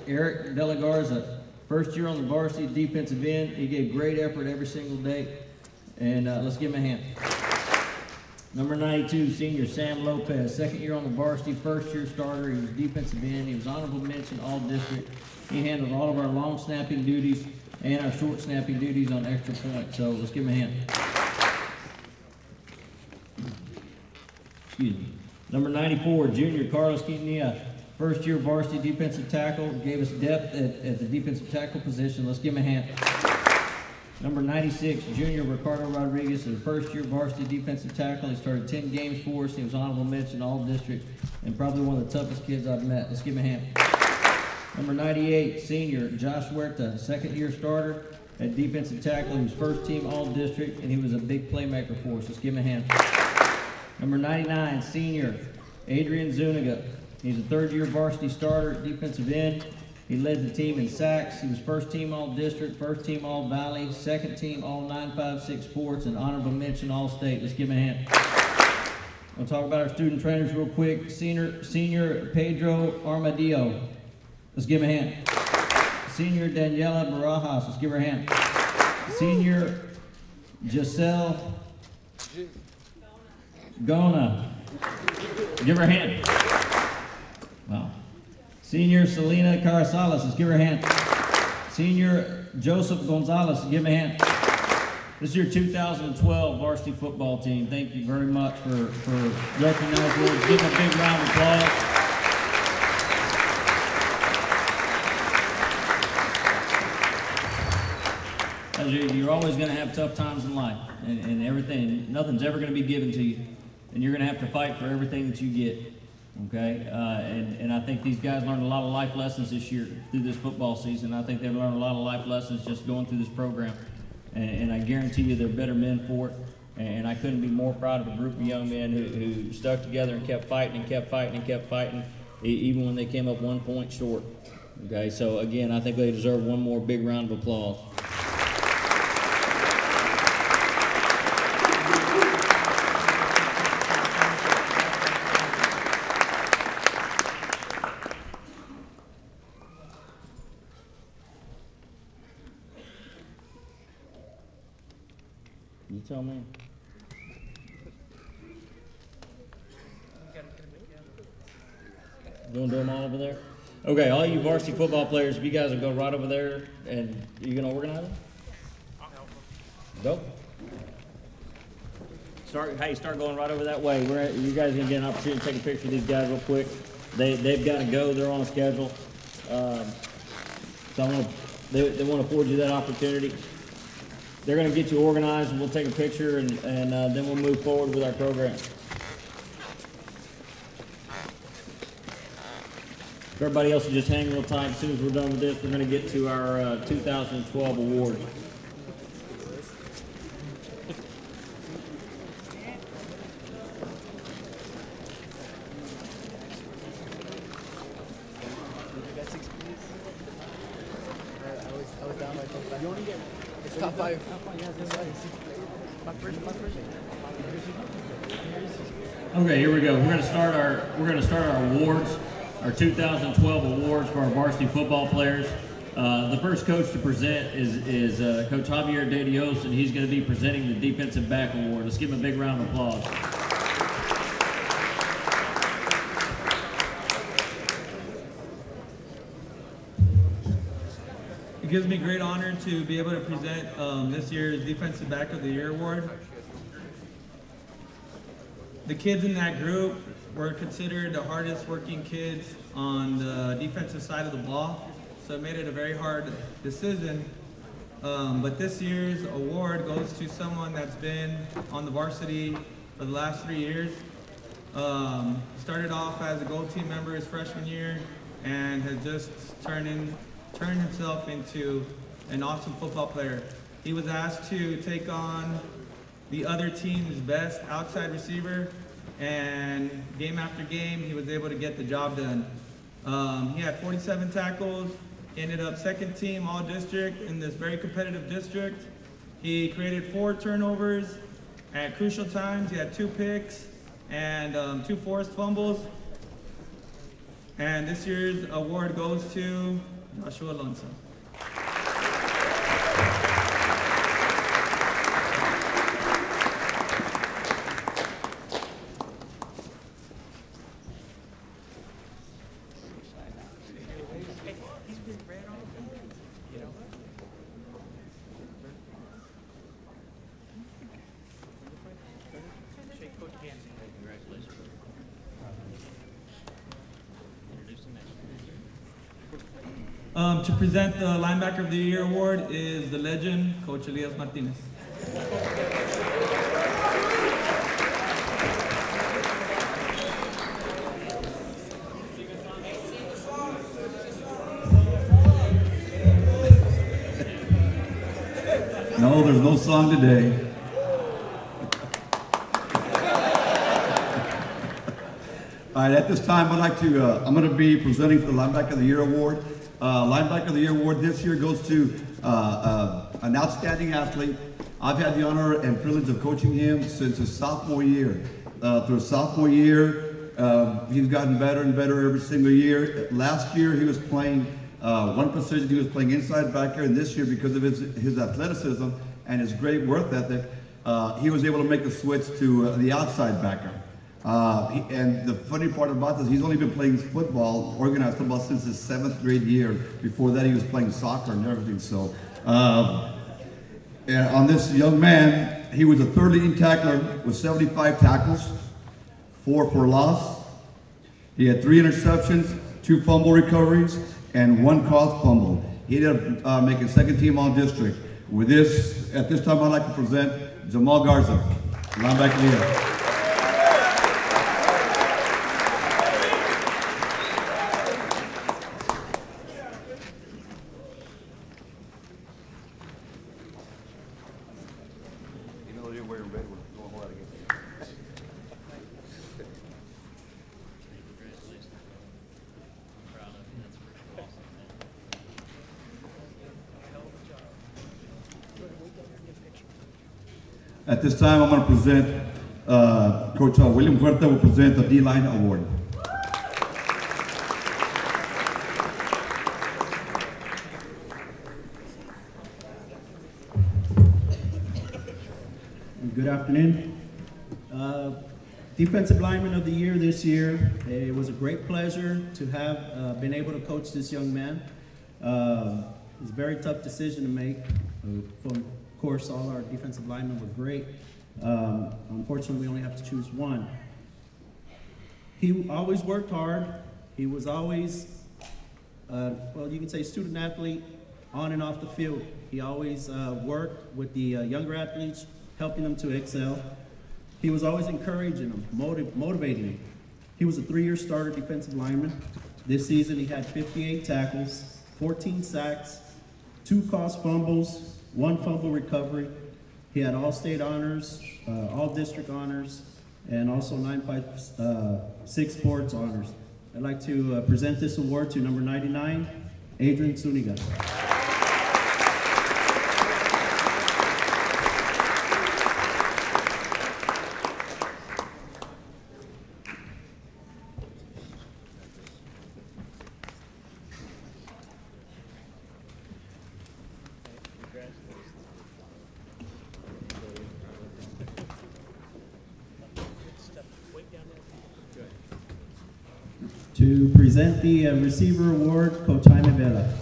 Eric De La Garza, first year on the varsity defensive end. He gave great effort every single day, and let's give him a hand. Number 92, senior Sam Lopez, second year on the varsity, first year starter. He was defensive end. He was honorable mention all district. He handled all of our long snapping duties and our short snapping duties on extra points. So let's give him a hand. Excuse me. Number 94, junior Carlos Quintanilla, first year varsity defensive tackle, gave us depth at the defensive tackle position. Let's give him a hand. Number 96, junior Ricardo Rodriguez, is a first year varsity defensive tackle. He started 10 games for us. He was honorable mention all district and probably one of the toughest kids I've met. Let's give him a hand. Number 98, senior Josh Huerta, second year starter at defensive tackle. He was first team all district, and he was a big playmaker for us. Let's give him a hand. Number 99, senior Adrian Zuniga. He's a third year varsity starter at defensive end. He led the team in sacks. He was first team all district, first team all valley, second team all 956 sports, and honorable mention all state. Let's give him a hand. We'll talk about our student trainers real quick. Senior Pedro Armadillo. Let's give him a hand. Senior Daniela Barajas. Let's give her a hand. Senior Giselle Gona. Give her a hand. Wow. Senior Selena Carasalas. Let's give her a hand. Senior Joseph Gonzalez. Give him a hand. This is your 2012 varsity football team. Thank you very much for recognizing us. Give them a big round of applause. You're always going to have tough times in life and everything. Nothing's ever going to be given to you. And you're going to have to fight for everything that you get. Okay? And I think these guys learned a lot of life lessons this year through this football season. I think they've learned a lot of life lessons just going through this program. And I guarantee you they're better men for it. And I couldn't be more proud of a group of young men who stuck together and kept fighting and kept fighting and kept fighting, even when they came up 1 point short. Okay? So, again, I think they deserve one more big round of applause. You tell me. You want to do them all over there? Okay, all you varsity football players, if you guys will go right over there and you gonna organize them? Go. Start going right over that way. You guys gonna get an opportunity to take a picture of these guys real quick. They've got to go. They're on a schedule. So they want to afford you that opportunity. They're going to get you organized, and we'll take a picture, and then we'll move forward with our program. If everybody else will just hang real tight, as soon as we're done with this, we're going to get to our 2012 awards. Top five. Okay, here we go. We're going to start our awards, our 2012 awards for our varsity football players. The first coach to present is Coach Javier De Dios, and he's going to be presenting the defensive back award. Let's give him a big round of applause. It gives me great honor to be able to present this year's Defensive Back of the Year award. The kids in that group were considered the hardest working kids on the defensive side of the ball, so it made it a very hard decision. But this year's award goes to someone that's been on the varsity for the last 3 years. Started off as a gold team member his freshman year and has just turned himself into an awesome football player. He was asked to take on the other team's best outside receiver, and game after game, he was able to get the job done. He had 47 tackles, ended up second team all district in this very competitive district. He created 4 turnovers at crucial times. He had 2 picks and 2 forced fumbles. And this year's award goes to Joshua Alonso. To present the Linebacker of the Year award is the legend, Coach Elias Martinez. No, there's no song today. All right, at this time, I'd like to, I'm going to be presenting for the Linebacker of the Year award. Linebacker of the Year award this year goes to an outstanding athlete. I've had the honor and privilege of coaching him since his sophomore year. Through his sophomore year, he's gotten better and better every single year. Last year, he was playing one position. He was playing inside backer, and this year, because of his athleticism and his great work ethic, he was able to make the switch to the outside backer. And the funny part about this, he's only been playing football, organized football, since his 7th grade year. Before that, he was playing soccer and everything. So, and on this young man, he was a 3rd leading tackler with 75 tackles, 4 for loss. He had 3 interceptions, 2 fumble recoveries, and 1 caused fumble. He ended up making 2nd team all district. With this, at this time, I'd like to present Jamal Garza, linebacker of the year. At this time, I'm going to present, Coach William Huerta will present the D-Line Award. Good afternoon. Defensive Lineman of the Year this year. It was a great pleasure to have been able to coach this young man. It was a very tough decision to make. Of course, all our defensive linemen were great. Unfortunately, we only have to choose one. He always worked hard. He was always, well, you can say student athlete on and off the field. He always worked with the younger athletes, helping them to excel. He was always encouraging them, motivating them. He was a 3-year starter defensive lineman. This season he had 58 tackles, 14 sacks, 2 caused fumbles, 1 fumble recovery. He had all state honors, all district honors, and also 956 sports honors. I'd like to present this award to number 99, Adrian Zuniga. To present the receiver award, Coach Jaime Vela.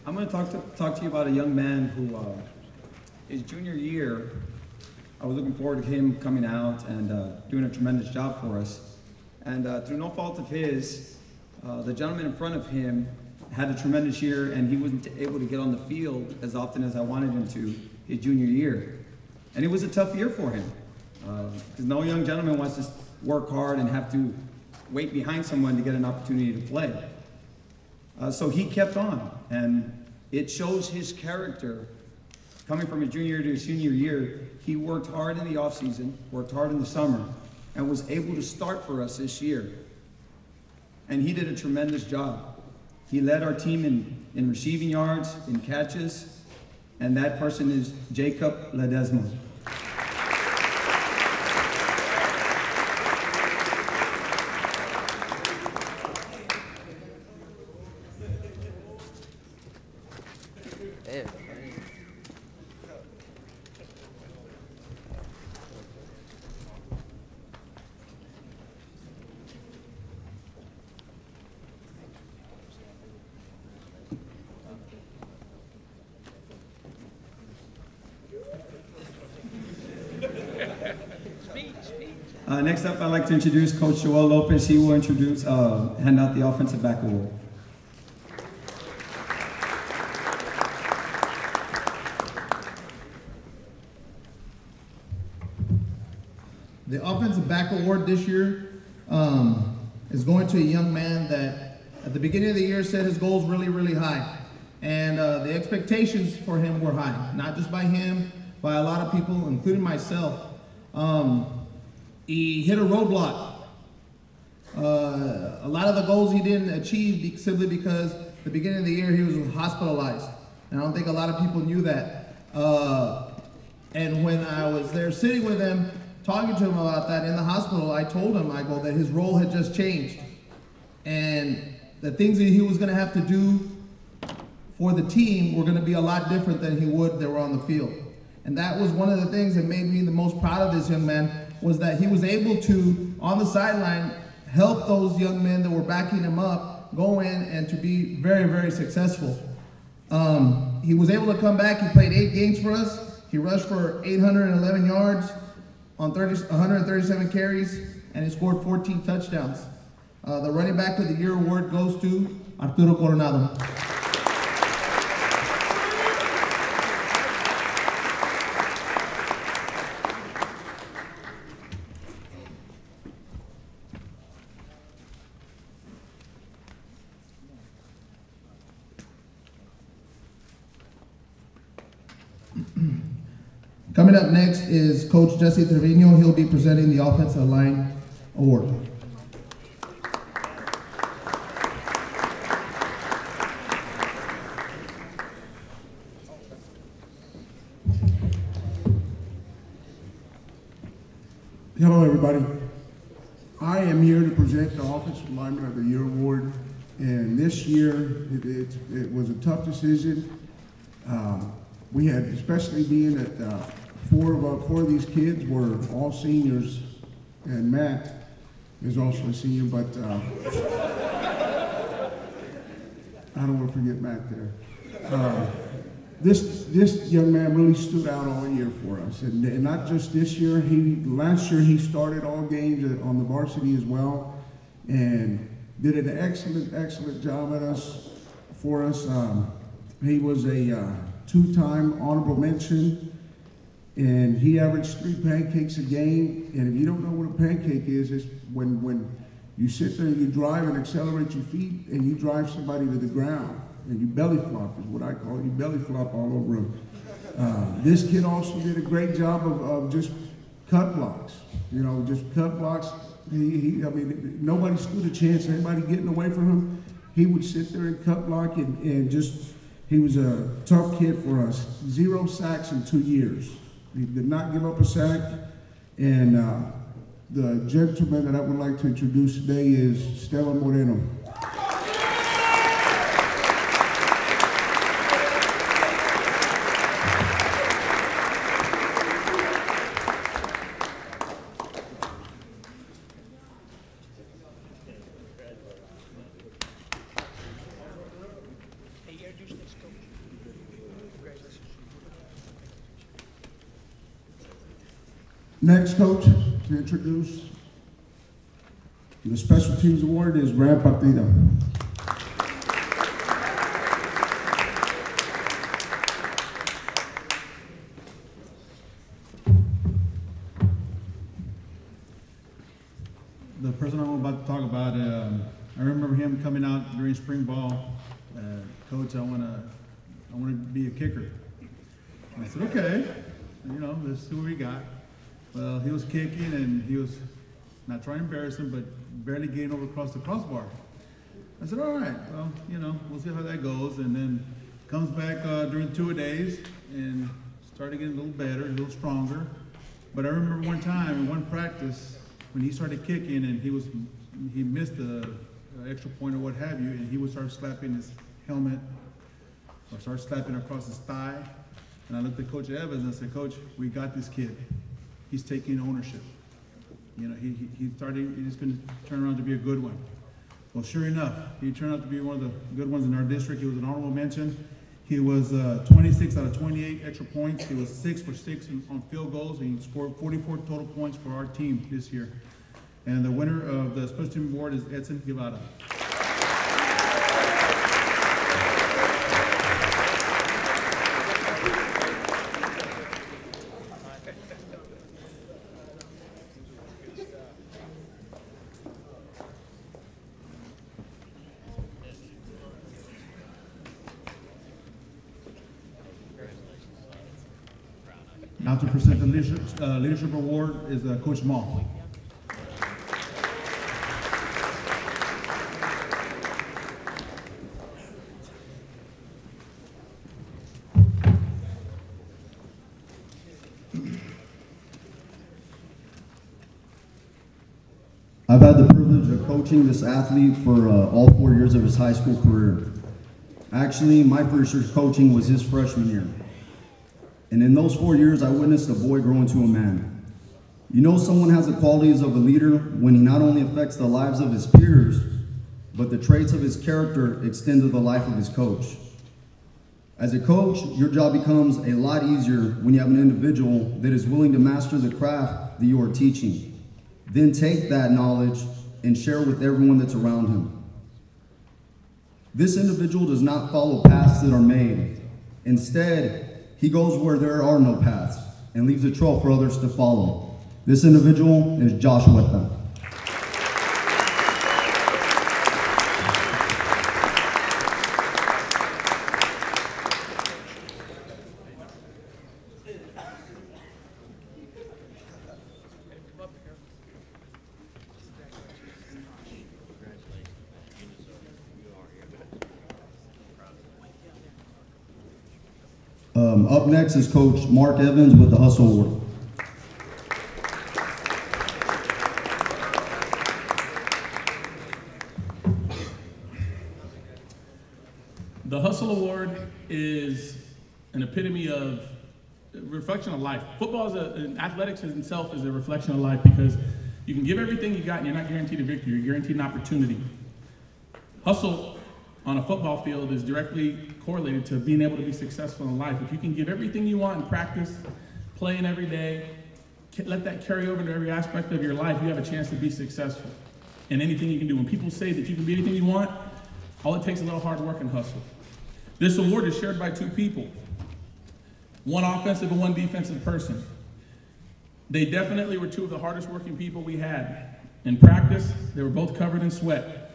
I'm going to talk to you about a young man who, his junior year, I was looking forward to him coming out and doing a tremendous job for us. And through no fault of his, the gentleman in front of him had a tremendous year, and he wasn't able to get on the field as often as I wanted him to his junior year. And it was a tough year for him, because no young gentleman wants to work hard and have to wait behind someone to get an opportunity to play. So he kept on, and it shows his character. Coming from his junior year to his senior year, he worked hard in the offseason, worked hard in the summer, and was able to start for us this year. And he did a tremendous job. He led our team in receiving yards, in catches, and that person is Jacob Ledesma. Next up, I'd like to introduce Coach Joel Lopez. He will hand out the offensive back award. The offensive back award this year is going to a young man that at the beginning of the year set his goals really, really high. And the expectations for him were high, not just by him, by a lot of people, including myself. He hit a roadblock. A lot of the goals he didn't achieve simply because at the beginning of the year he was hospitalized. And I don't think a lot of people knew that. And when I was there sitting with him, talking to him about that in the hospital, I told him, that his role had just changed. And the things that he was gonna have to do for the team were gonna be a lot different than he would that were on the field. And that was one of the things that made me the most proud of this young man, was that he was able to, on the sideline, help those young men that were backing him up go in and to be very, very successful. He was able to come back. He played 8 games for us. He rushed for 811 yards on 137 carries, and he scored 14 touchdowns. The running back of the year award goes to Arturo Coronado. Coming up next is Coach Jesse Trevino. He'll be presenting the Offensive Line Award. Hello, everybody. I am here to present the Offensive Lineman of the Year Award, and And this year, it was a tough decision. We had, especially being that four of these kids were all seniors, and Matt is also a senior, but I don't want to forget Matt there. This young man really stood out all year for us, and not just this year. Last year he started all games on the varsity as well, and did an excellent job for us. He was a two-time honorable mention, and he averaged 3 pancakes a game. And if you don't know what a pancake is, it's when you sit there and you drive and accelerate your feet and you drive somebody to the ground and you belly flop is what I call it. You belly flop all over him. This kid also did a great job of just cut blocks. You know, just cut blocks. I mean, nobody stood a chance. Anybody getting away from him, he would sit there and cut block and just. He was a tough kid for us. 0 sacks in 2 years. He did not give up a sack. And the gentleman that I would like to introduce today is Stella Moreno. Next coach to introduce the Special Teams Award is Ram Partida. The person I'm about to talk about, I remember him coming out during spring ball. Coach, I want to be a kicker. I said, okay, you know, let's see what we got. Well, he was kicking, and he was not trying to embarrass him, but barely getting over across the crossbar. I said, all right, well, you know, we'll see how that goes. And then comes back during 2-a-days and started getting a little better, a little stronger. But I remember one time in one practice when he started kicking and he missed the extra point or what have you, and he would start slapping his helmet or start slapping across his thigh. And I looked at Coach Evans and I said, Coach, we got this kid. He's taking ownership. You know, he's going to turn around to be a good one. Well, sure enough, he turned out to be one of the good ones in our district. He was an honorable mention. He was 26 out of 28 extra points. He was 6 for 6 on field goals, and he scored 44 total points for our team this year. And the winner of the Special Team Award is Edson Guevara. Now to present the leadership award is Coach Mall. I've had the privilege of coaching this athlete for all 4 years of his high school career. Actually, my first year coaching was his freshman year. And in those 4 years, I witnessed a boy grow into a man. You know someone has the qualities of a leader when he not only affects the lives of his peers, but the traits of his character extend to the life of his coach. As a coach, your job becomes a lot easier when you have an individual that is willing to master the craft that you are teaching. Then take that knowledge and share with everyone that's around him. This individual does not follow paths that are made. Instead, he goes where there are no paths and leaves a trail for others to follow. This individual is Josh Huerta. Up next is Coach Mark Evans with the Hustle Award. The Hustle Award is an epitome of reflection of life. Football and athletics in itself is a reflection of life because you can give everything you got and you're not guaranteed a victory, you're guaranteed an opportunity. Hustle on a football field is directly correlated to being able to be successful in life. If you can give everything you want in practice, playing every day, let that carry over to every aspect of your life, you have a chance to be successful in anything you can do. When people say that you can be anything you want, all it takes is a little hard work and hustle. This award is shared by two people, one offensive and one defensive person. They definitely were two of the hardest working people we had. In practice, they were both covered in sweat.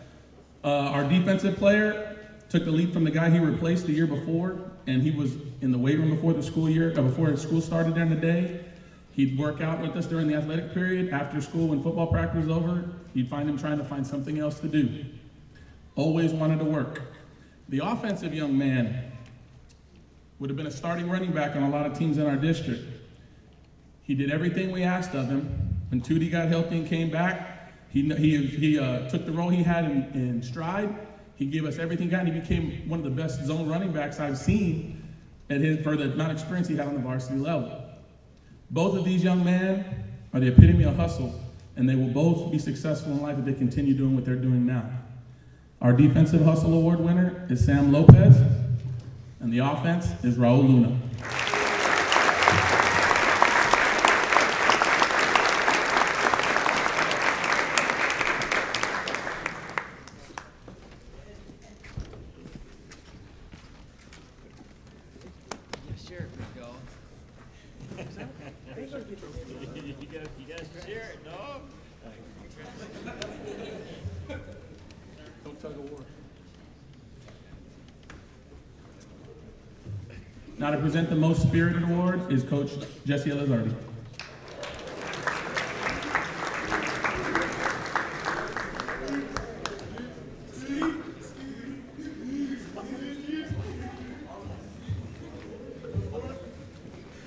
Our defensive player took the leap from the guy he replaced the year before, and he was in the weight room before the school year, before school started during the day. He'd work out with us during the athletic period. After school, when football practice was over, you'd find him trying to find something else to do. Always wanted to work. The offensive young man would have been a starting running back on a lot of teams in our district. He did everything we asked of him. When Tootie got healthy and came back, he took the role he had in stride. He gave us everything he got, and he became one of the best zone running backs I've seen for the amount of experience he had on the varsity level. Both of these young men are the epitome of hustle, and they will both be successful in life if they continue doing what they're doing now. Our Defensive Hustle Award winner is Sam Lopez, and the offense is Raul Luna. You guys share it, dog. Don't tug of war. Now to present the Most Spirited Award is Coach Jesse Elizardi.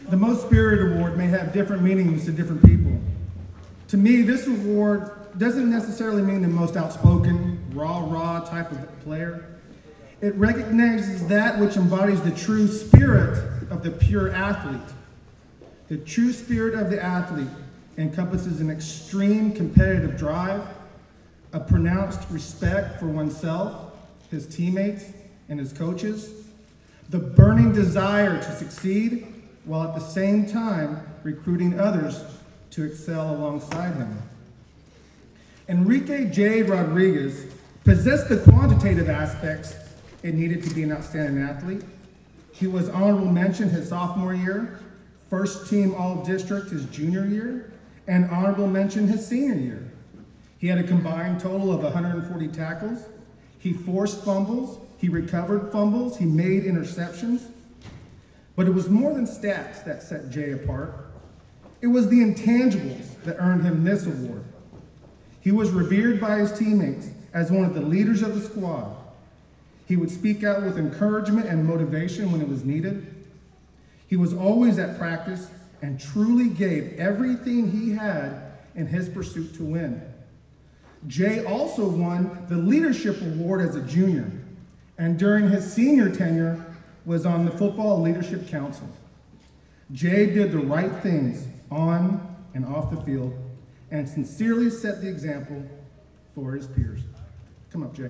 The Most Spirited Award may have different meanings to different people. To me, this award doesn't necessarily mean the most outspoken, rah-rah type of player. It recognizes that which embodies the true spirit of the pure athlete. The true spirit of the athlete encompasses an extreme competitive drive, a pronounced respect for oneself, his teammates, and his coaches, the burning desire to succeed, while at the same time recruiting others to excel alongside him. Enrique J. Rodriguez possessed the quantitative aspects it needed to be an outstanding athlete. He was honorable mention his sophomore year, first team all-district his junior year, and honorable mention his senior year. He had a combined total of 140 tackles. He forced fumbles, he recovered fumbles, he made interceptions. But it was more than stats that set Jay apart. It was the intangibles that earned him this award. He was revered by his teammates as one of the leaders of the squad. He would speak out with encouragement and motivation when it was needed. He was always at practice and truly gave everything he had in his pursuit to win. Jay also won the Leadership Award as a junior, and during his senior tenure, was on the Football Leadership Council. Jay did the right things on and off the field and sincerely set the example for his peers. Come up, Jay.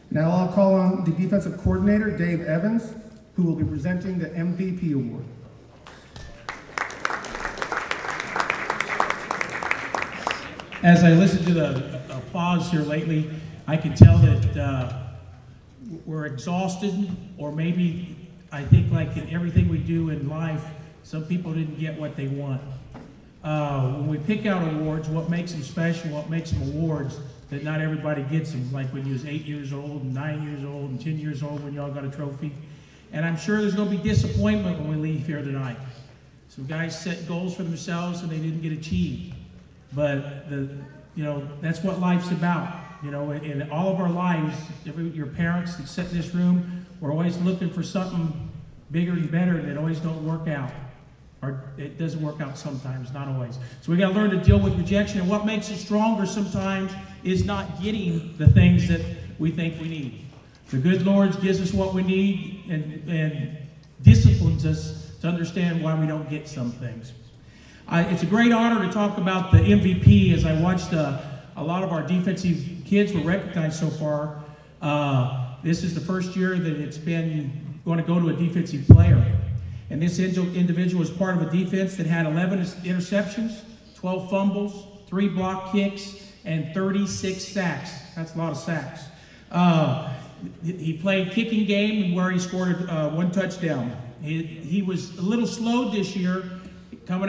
Now I'll call on the defensive coordinator, Dave Evans, who will be presenting the MVP award. As I listen to the applause here lately, I can tell that we're exhausted, or maybe I think like in everything we do in life, some people didn't get what they want. When we pick out awards, what makes them special, what makes them awards, that not everybody gets them, like when you was 8 years old, and 9 years old, and 10 years old when y'all got a trophy. And I'm sure there's gonna be disappointment when we leave here tonight. Some guys set goals for themselves and they didn't get achieved. but that's what life's about. In all of our lives, your parents that sit in this room, we're always looking for something bigger and better, and it always don't work out. Or it doesn't work out sometimes, not always. So we got to learn to deal with rejection, and what makes us stronger sometimes is not getting the things that we think we need. The good Lord gives us what we need and disciplines us to understand why we don't get some things. It's a great honor to talk about the MVP. As I watched a lot of our defensive kids were recognized so far. This is the first year that it's been going to go to a defensive player. And this individual was part of a defense that had 11 interceptions, 12 fumbles, 3 block kicks, and 36 sacks. That's a lot of sacks. He played kicking game where he scored 1 touchdown. He was a little slowed this year, coming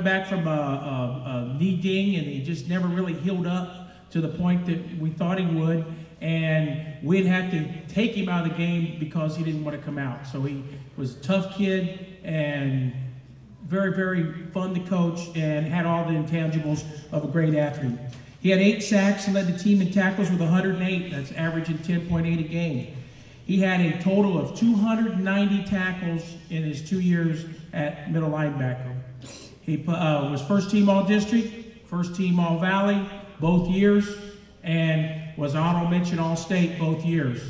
back from a knee ding, and he just never really healed up to the point that we thought he would. And we'd have to take him out of the game because he didn't want to come out. So he was a tough kid and very, very fun to coach and had all the intangibles of a great athlete. He had 8 sacks and led the team in tackles with 108. That's averaging 10.8 a game. He had a total of 290 tackles in his 2 years at middle linebacker. He was first team All-District, first team All-Valley both years, and was honorable mention All-State both years.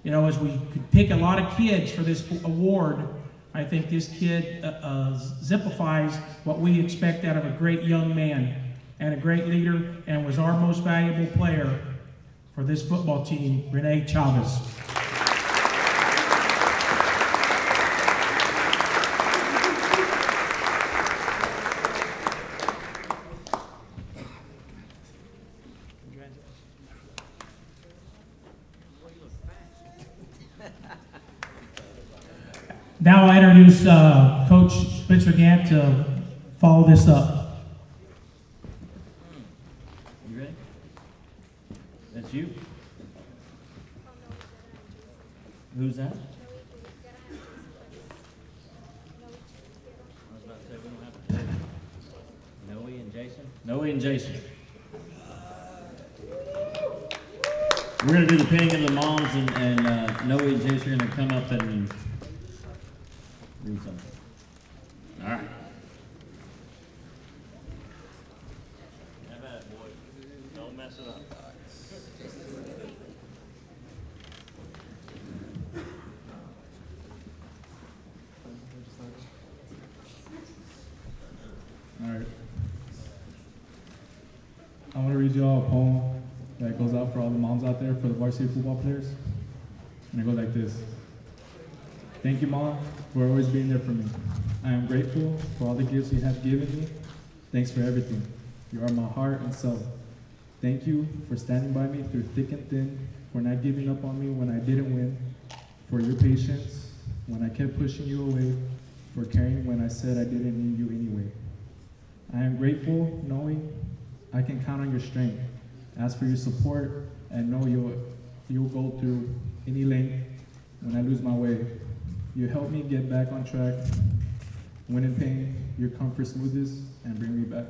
As we could pick a lot of kids for this award, I think this kid exemplifies what we expect out of a great young man and a great leader, and was our most valuable player for this football team, Rene Chavez. Now I introduce Coach Spencer Gant to follow this up. You ready? That's you. Who's that? I was about to say we don't have to do it. Noe and Jason? Noe and Jason. We're going to do the pinning of the moms, and Noe and Jason are going to come up and read something. All right. Have at it, boy. Don't mess it up. All right. I want to read you all a poem that goes out for all the moms out there, for the varsity football players. And it goes like this. Thank you, Mom, for always being there for me. I am grateful for all the gifts you have given me. Thanks for everything. You are my heart and soul. Thank you for standing by me through thick and thin, for not giving up on me when I didn't win, for your patience when I kept pushing you away, for caring when I said I didn't need you anyway. I am grateful knowing I can count on your strength. Ask for your support and know you'll go through any length when I lose my way. You help me get back on track. When in pain, your comfort smoothes and bring me back.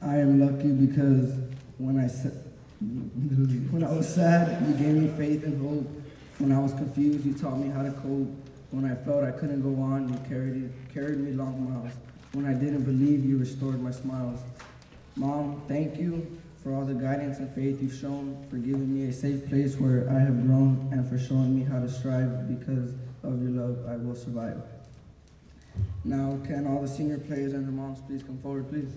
I am lucky because when I was sad, you gave me faith and hope. When I was confused, you taught me how to cope. When I felt I couldn't go on, you carried me long miles. When I didn't believe, you restored my smiles. Mom, thank you for all the guidance and faith you've shown, for giving me a safe place where I have grown, and for showing me how to strive. Because of your love, I will survive. Now, can all the senior players and their moms please come forward, please?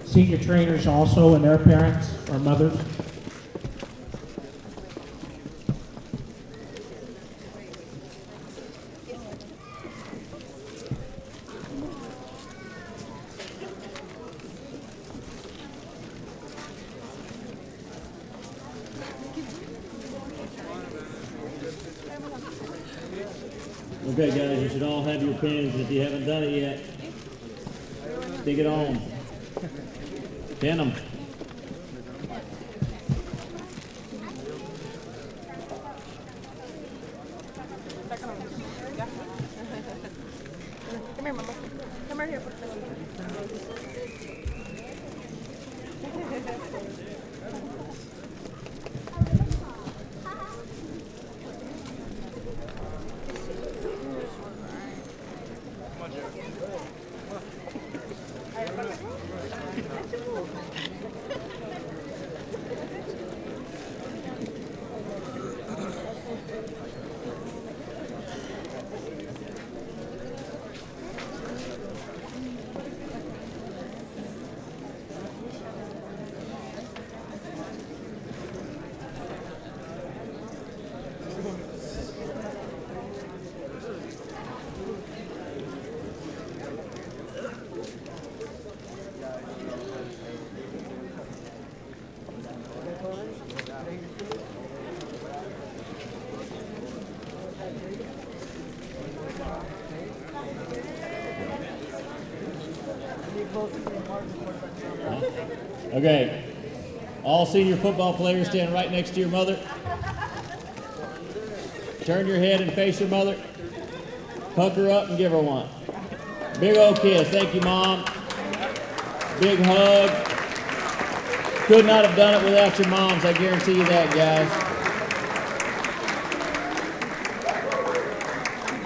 senior trainers also and their parents or mothers. Okay, guys, you should all have your pins. If you haven't done it yet, stick it on. Pin them. Come here, Mama. Come right here. Okay. All senior football players stand right next to your mother. Turn your head and face your mother. Hook her up and give her one. Big old kiss. Thank you, Mom. Big hug. Could not have done it without your moms. I guarantee you that, guys.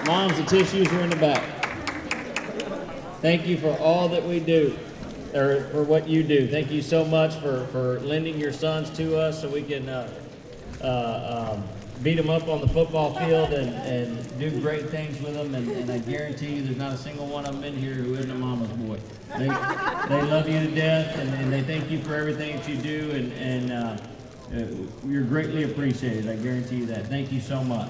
Moms, the tissues are in the back. Thank you for all that we do, or for what you do. Thank you so much for lending your sons to us so we can beat them up on the football field and do great things with them. And I guarantee you there's not a single one of them in here who isn't a mama's boy. They love you to death, and they thank you for everything that you do, and you're greatly appreciated. I guarantee you that. Thank you so much.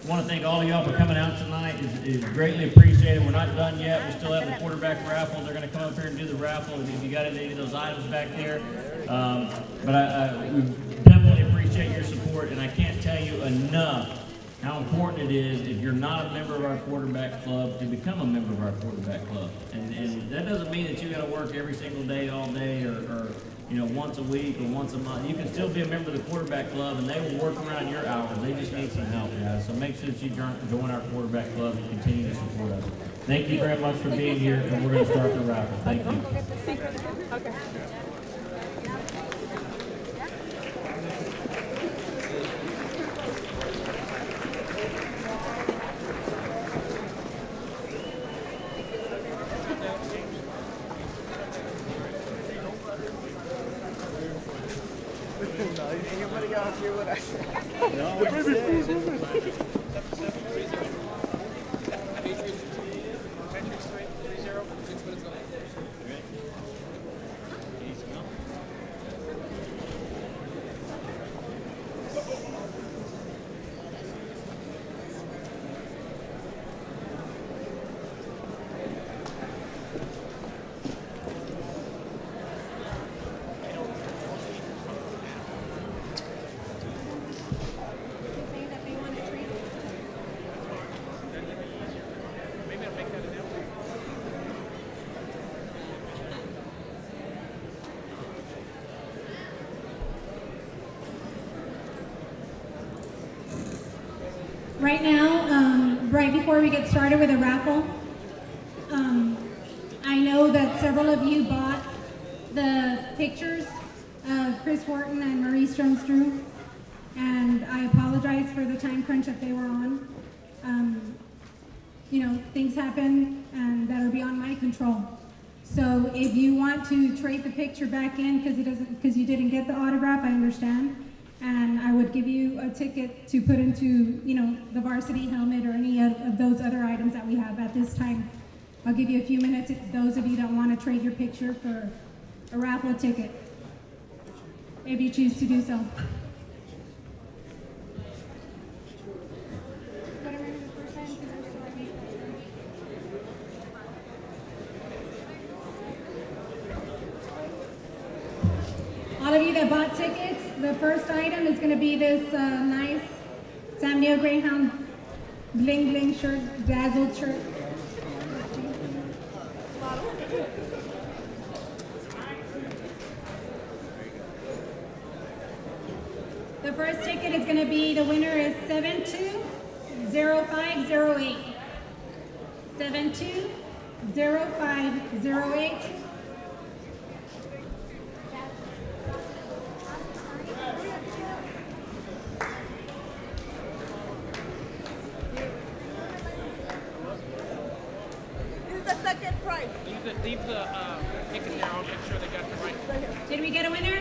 I want to thank all of y'all for coming out tonight. It's greatly appreciated. We're not done yet. We still have the quarterback raffle. They're going to come up here and do the raffle if you got any of those items back there. But we definitely appreciate your support, and I can't tell you enough how important it is, if you're not a member of our quarterback club, to become a member of our quarterback club. And that doesn't mean that you got to work every single day, all day, or you know, once a week or once a month. You can still be a member of the quarterback club, and they will work around your hours. They just need some help, guys. So make sure that you join our quarterback club and continue to support us. Thank you very much for being here, and we're going to start the raffle. Thank you. Okay. Anybody else hear what I said? Right now, right before we get started with the raffle, I know that several of you bought the pictures of Chris Horton and Marie Stromstrom, and I apologize for the time crunch that they were on. You know, things happen and that are beyond my control. So if you want to trade the picture back in because you didn't get the autograph, I understand. And I would give you a ticket to put into, you know, the varsity helmet or any of those other items that we have at this time. I'll give you a few minutes, those of you that want to trade your picture for a raffle ticket, if you choose to do so. All of you that bought tickets, the first item is going to be this nice Samuel Greyhound bling bling shirt, dazzled shirt. The first ticket is going to be, the winner is 720508. 720508. Second prize. Leave the ticket there. I'll make sure they got the right. Did we get a winner?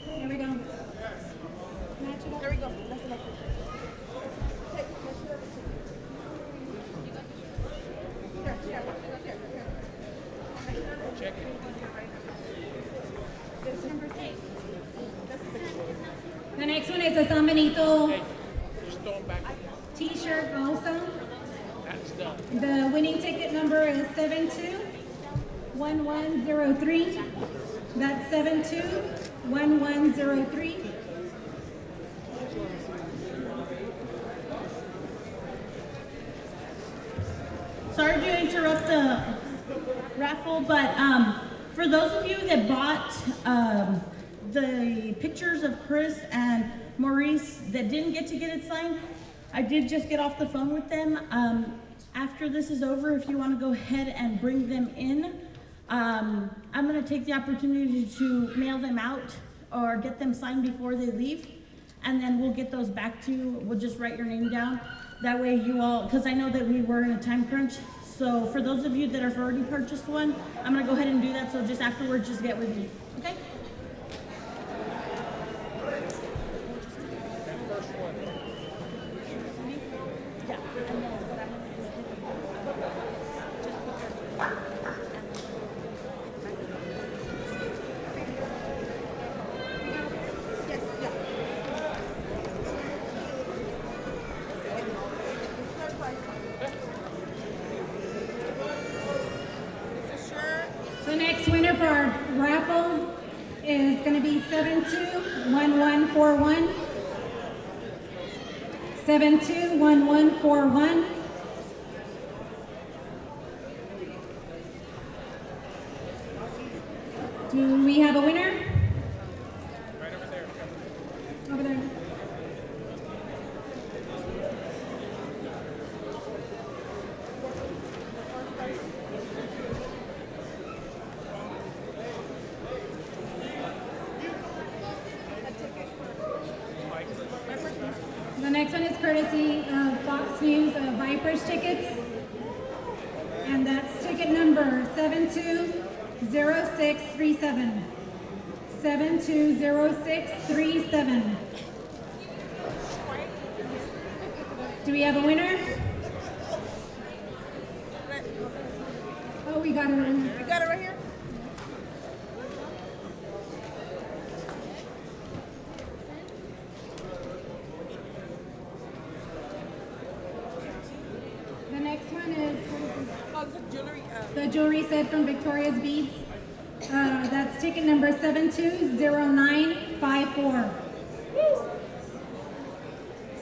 There we go. Match it up. There we go. That's enough. Check it. The next one is a San Benito Just throw them back. t-shirt also. That's done. The winning ticket number is 721103. That's 721103. Sorry to interrupt the raffle, but for those of you that bought the pictures of Chris and Maurice that didn't get to get it signed, I did just get off the phone with them. After this is over, if you want to go ahead and bring them in, I'm going to take the opportunity to mail them out or get them signed before they leave, and then we'll get those back to you. We'll just write your name down. That way you all, because I know that we were in a time crunch, so for those of you that have already purchased one, I'm going to go ahead and do that, so just afterwards, just get with me, okay? The next winner for our raffle is going to be 721141. 721141. Do we have a winner? Right over there. Over there. The next one is courtesy of Fox News Vipers tickets. And that's ticket number 720637. 720637. Do we have a winner? Oh, we got a winner. You got it right here? The next one is Oh, this is jewelry. the jewelry set from Victoria's Beads. That's ticket number 720954.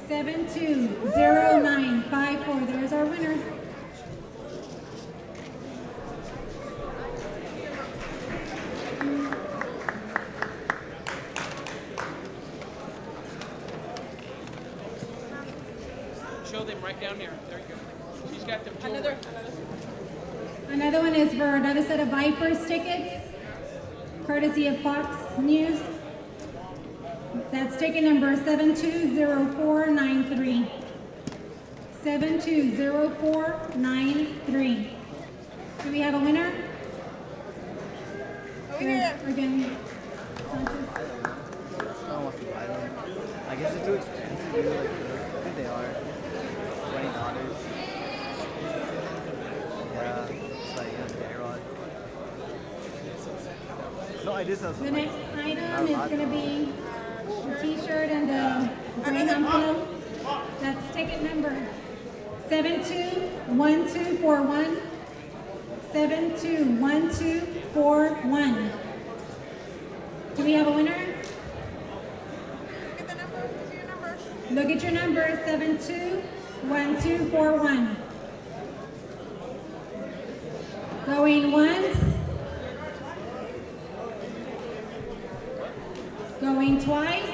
720954. There's our winner. Show them right down there. There you go. She's got them jewelry. Another one is for another set of Vipers tickets, courtesy of Fox News. That's ticket number 720493. 720493. Do we have a winner? Over here. Again, Sanchez. I don't want to buy them. I guess it's too expensive. Like, I think they are $20. Yeah. No, I did sell The some. next item is going to be the t-shirt and the Greyhound pillow. That's ticket number 721241. 721241. Do we have a winner? Look at your number, 721241. Going once. Going twice.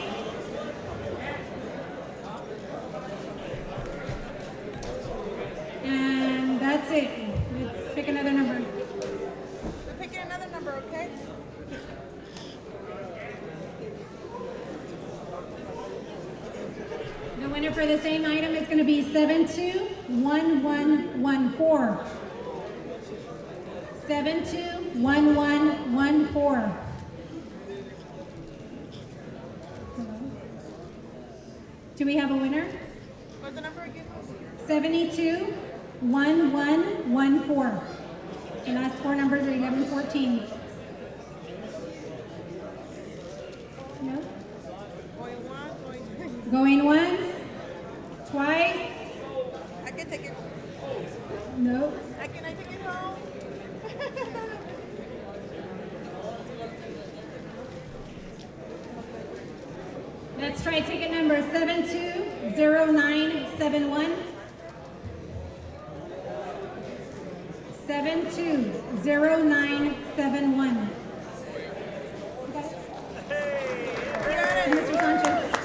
And that's it. Let's pick another number. We're picking another number, okay? The winner for the same item is going to be 721114. 721114. Do we have a winner? What's the number again? 721114. The last four numbers are 1114. No? Going once, twice. I can take it. No. Can I take it home? Let's try ticket number 720971. 720971. Mr. Sanchez.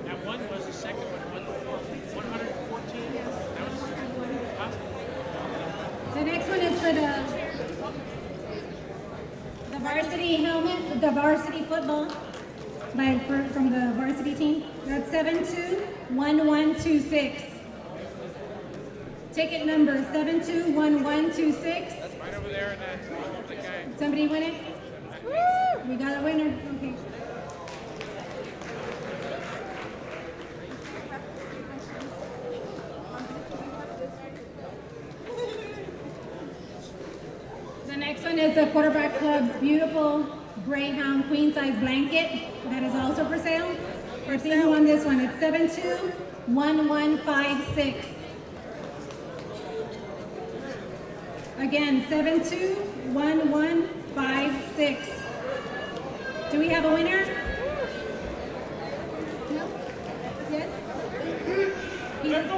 That one was the second one, 114. That was The next one is for the varsity helmet, the varsity football from the varsity team. That's 721126. Ticket number 721126. right over there in that guy. Somebody win it? Woo! We got a winner. Okay. The next one is the Quarterback Club's beautiful Greyhound queen size blanket that is also for sale. Let's see who won this one. It's 721156. Again, 721156. Do we have a winner? No? Yes? Yes.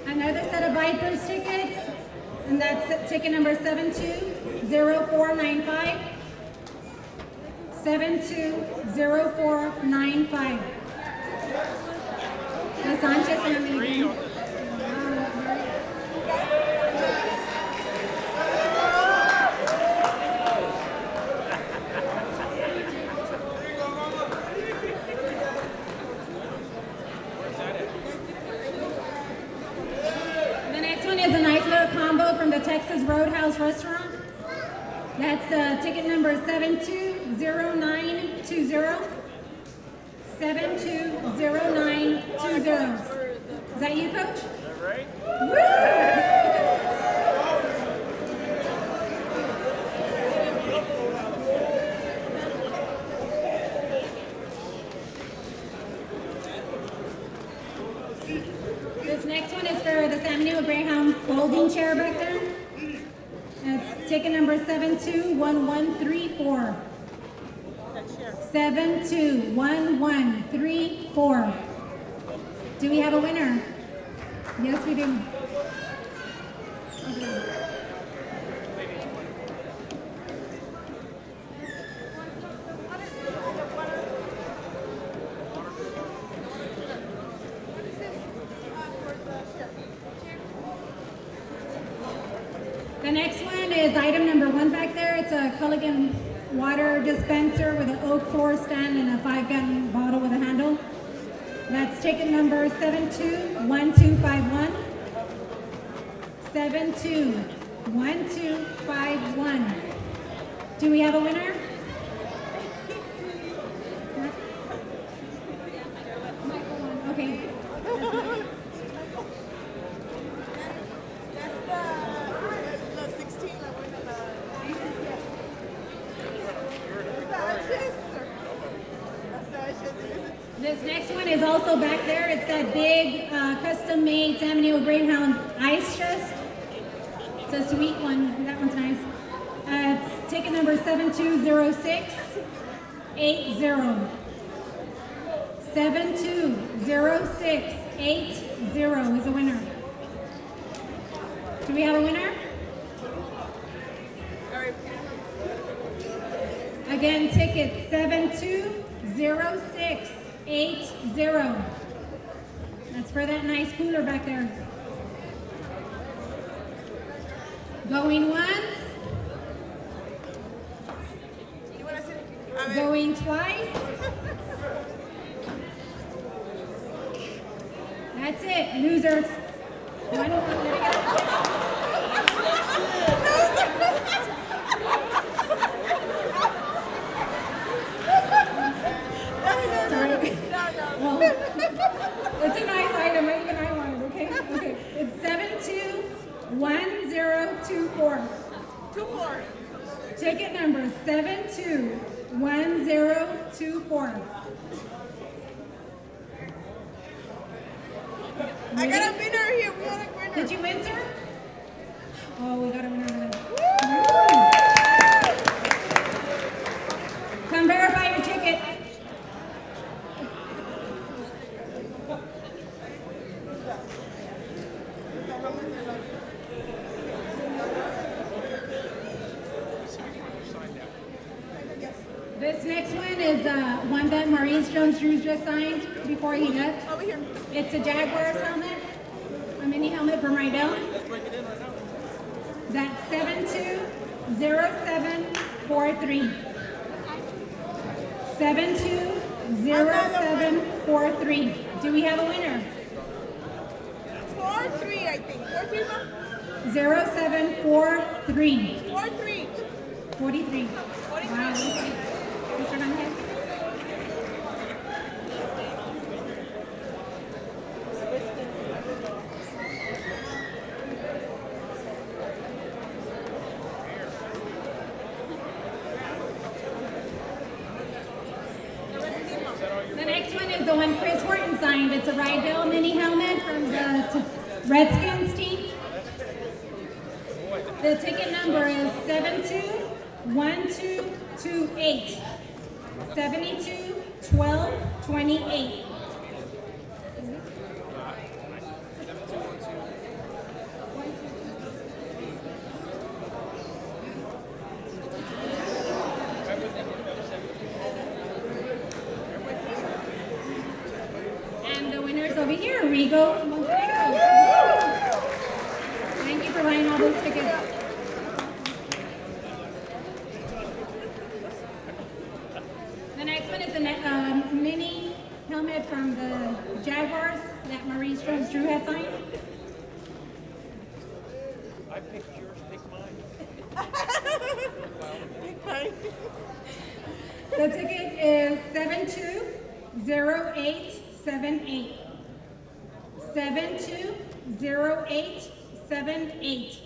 Another set of Vipers tickets, and that's ticket number 720495. 720495. The Sanchez family. The next one is a nice little combo from the Texas Roadhouse restaurant. That's ticket number 720920. 720920. Is that you, Coach? Is that right? This next one is for the Samuel Greyhound folding chair back there. That's ticket number 721134. 721134. Do we have a winner? Yes, we do. Okay. The next one is item number 1 back there. It's a Culligan water dispenser with an oak floor stand and a 5-gallon bottle with a handle. That's ticket number 721251. 721251. Do we have a winner? Okay. This next one is also back there. It's that big custom-made San Benito Greyhound ice chest. It's a sweet one. That one's nice. It's ticket number 720680. 720680 is a winner. Do we have a winner? Again, ticket 720680. That's for that nice cooler back there. Going once. Going twice. That's it, losers. One, sorry. Well, it's a nice item, even I want it, okay? Okay, it's 721024. 24. Ticket number 721024. I got a winner here. We got a winner. Did you win, sir? Oh, we got a winner. Come verify your ticket. This next one is one that Maurice Jones-Drew just signed before he left. Over here. It's a Jaguars helmet, a mini helmet from Rydell. That's 720743. 720743. Do we have a winner? 43, I think. 43, Mom? 0743. 43. 43. Wow. Mr. Banquet. The next one is the one Chris Horton signed. It's a Rydell mini helmet from the Redskins team. The ticket number is 721228. 721228. And the winners over here, Rigo Montenegro. Thank you for buying all those tickets. The next one is a mini helmet from the Jaguars that Maurice Jones-Drew had signed. I picked yours, pick mine. Pick mine. The ticket is 720878. 720878.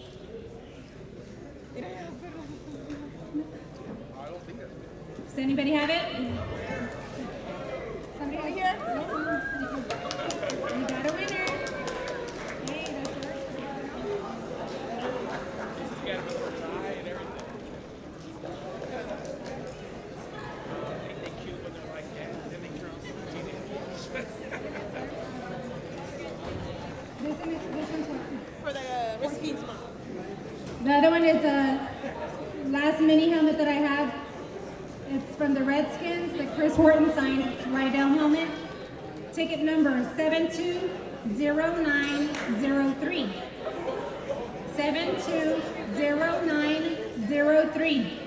Does anybody have it? Somebody over here? You got a winner. Hey, that's yours. You got a tie and everything. Ain't they cute when they're like that? Then they turn into teenagers. This one's what? For the Redskins, Mom. The other one is the last mini helmet that I have. It's from the Redskins, the Chris Horton signed Rydell helmet. Ticket number 720903. 720903.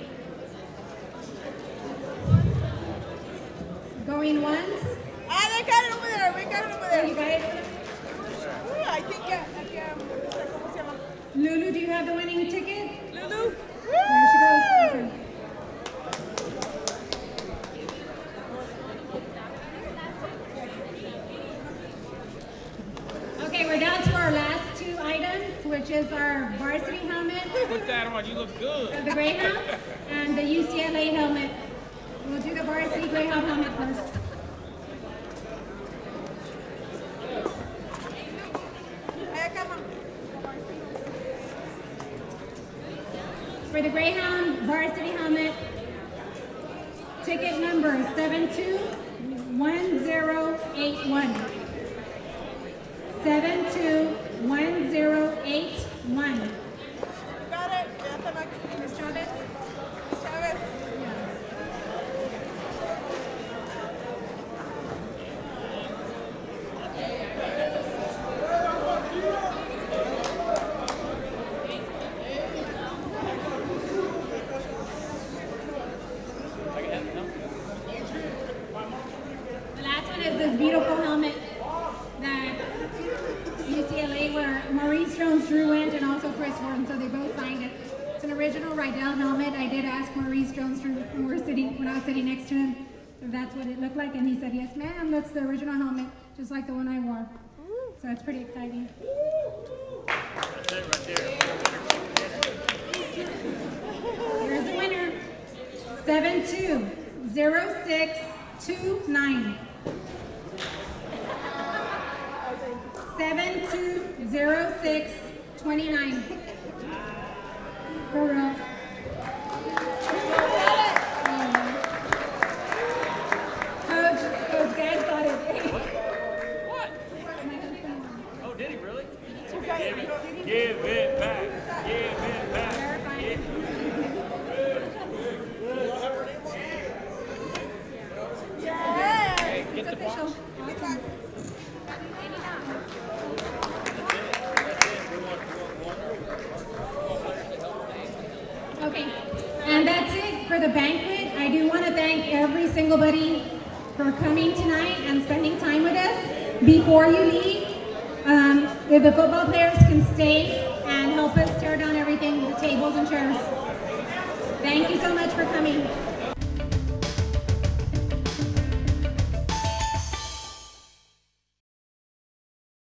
going once. Ah, they got it over there. We got it over there. Oh, you got it? I think, ¿cómo se llama? Lulu, do you have the winning ticket? Lulu. There she goes. Okay. Okay, we're down to our last two items, which is our varsity helmet. Put that on. You look good. The Greyhounds and the UCLA helmet. We'll do the varsity Greyhound helmet first. For the Greyhound varsity helmet, ticket number 721081. 721081. Got it. Ms. Chavez? Chavez. The last one is this beautiful helmet that UCLA, where Maurice Jones-Drew went, and also Chris Wharton, so they both signed it. It's an original Rydell helmet. I did ask Maurice Jones-Drew when I was sitting next to him if that's what it looked like, and he said, yes, ma'am, that's the original helmet, just like the one I wore. So it's pretty exciting. That's it right there. Here's the winner. 720629. 720629. For real. Coach Dad got it. What? Oh, did he really? Give it back. Give it back. Yes, Get it's the official. box. Awesome. Okay, and that's it for the banquet. I do want to thank every single buddy for coming tonight and spending time with us. Before you leave, if the football players can stay and help us tear down everything, the tables and chairs. Thank you so much for coming.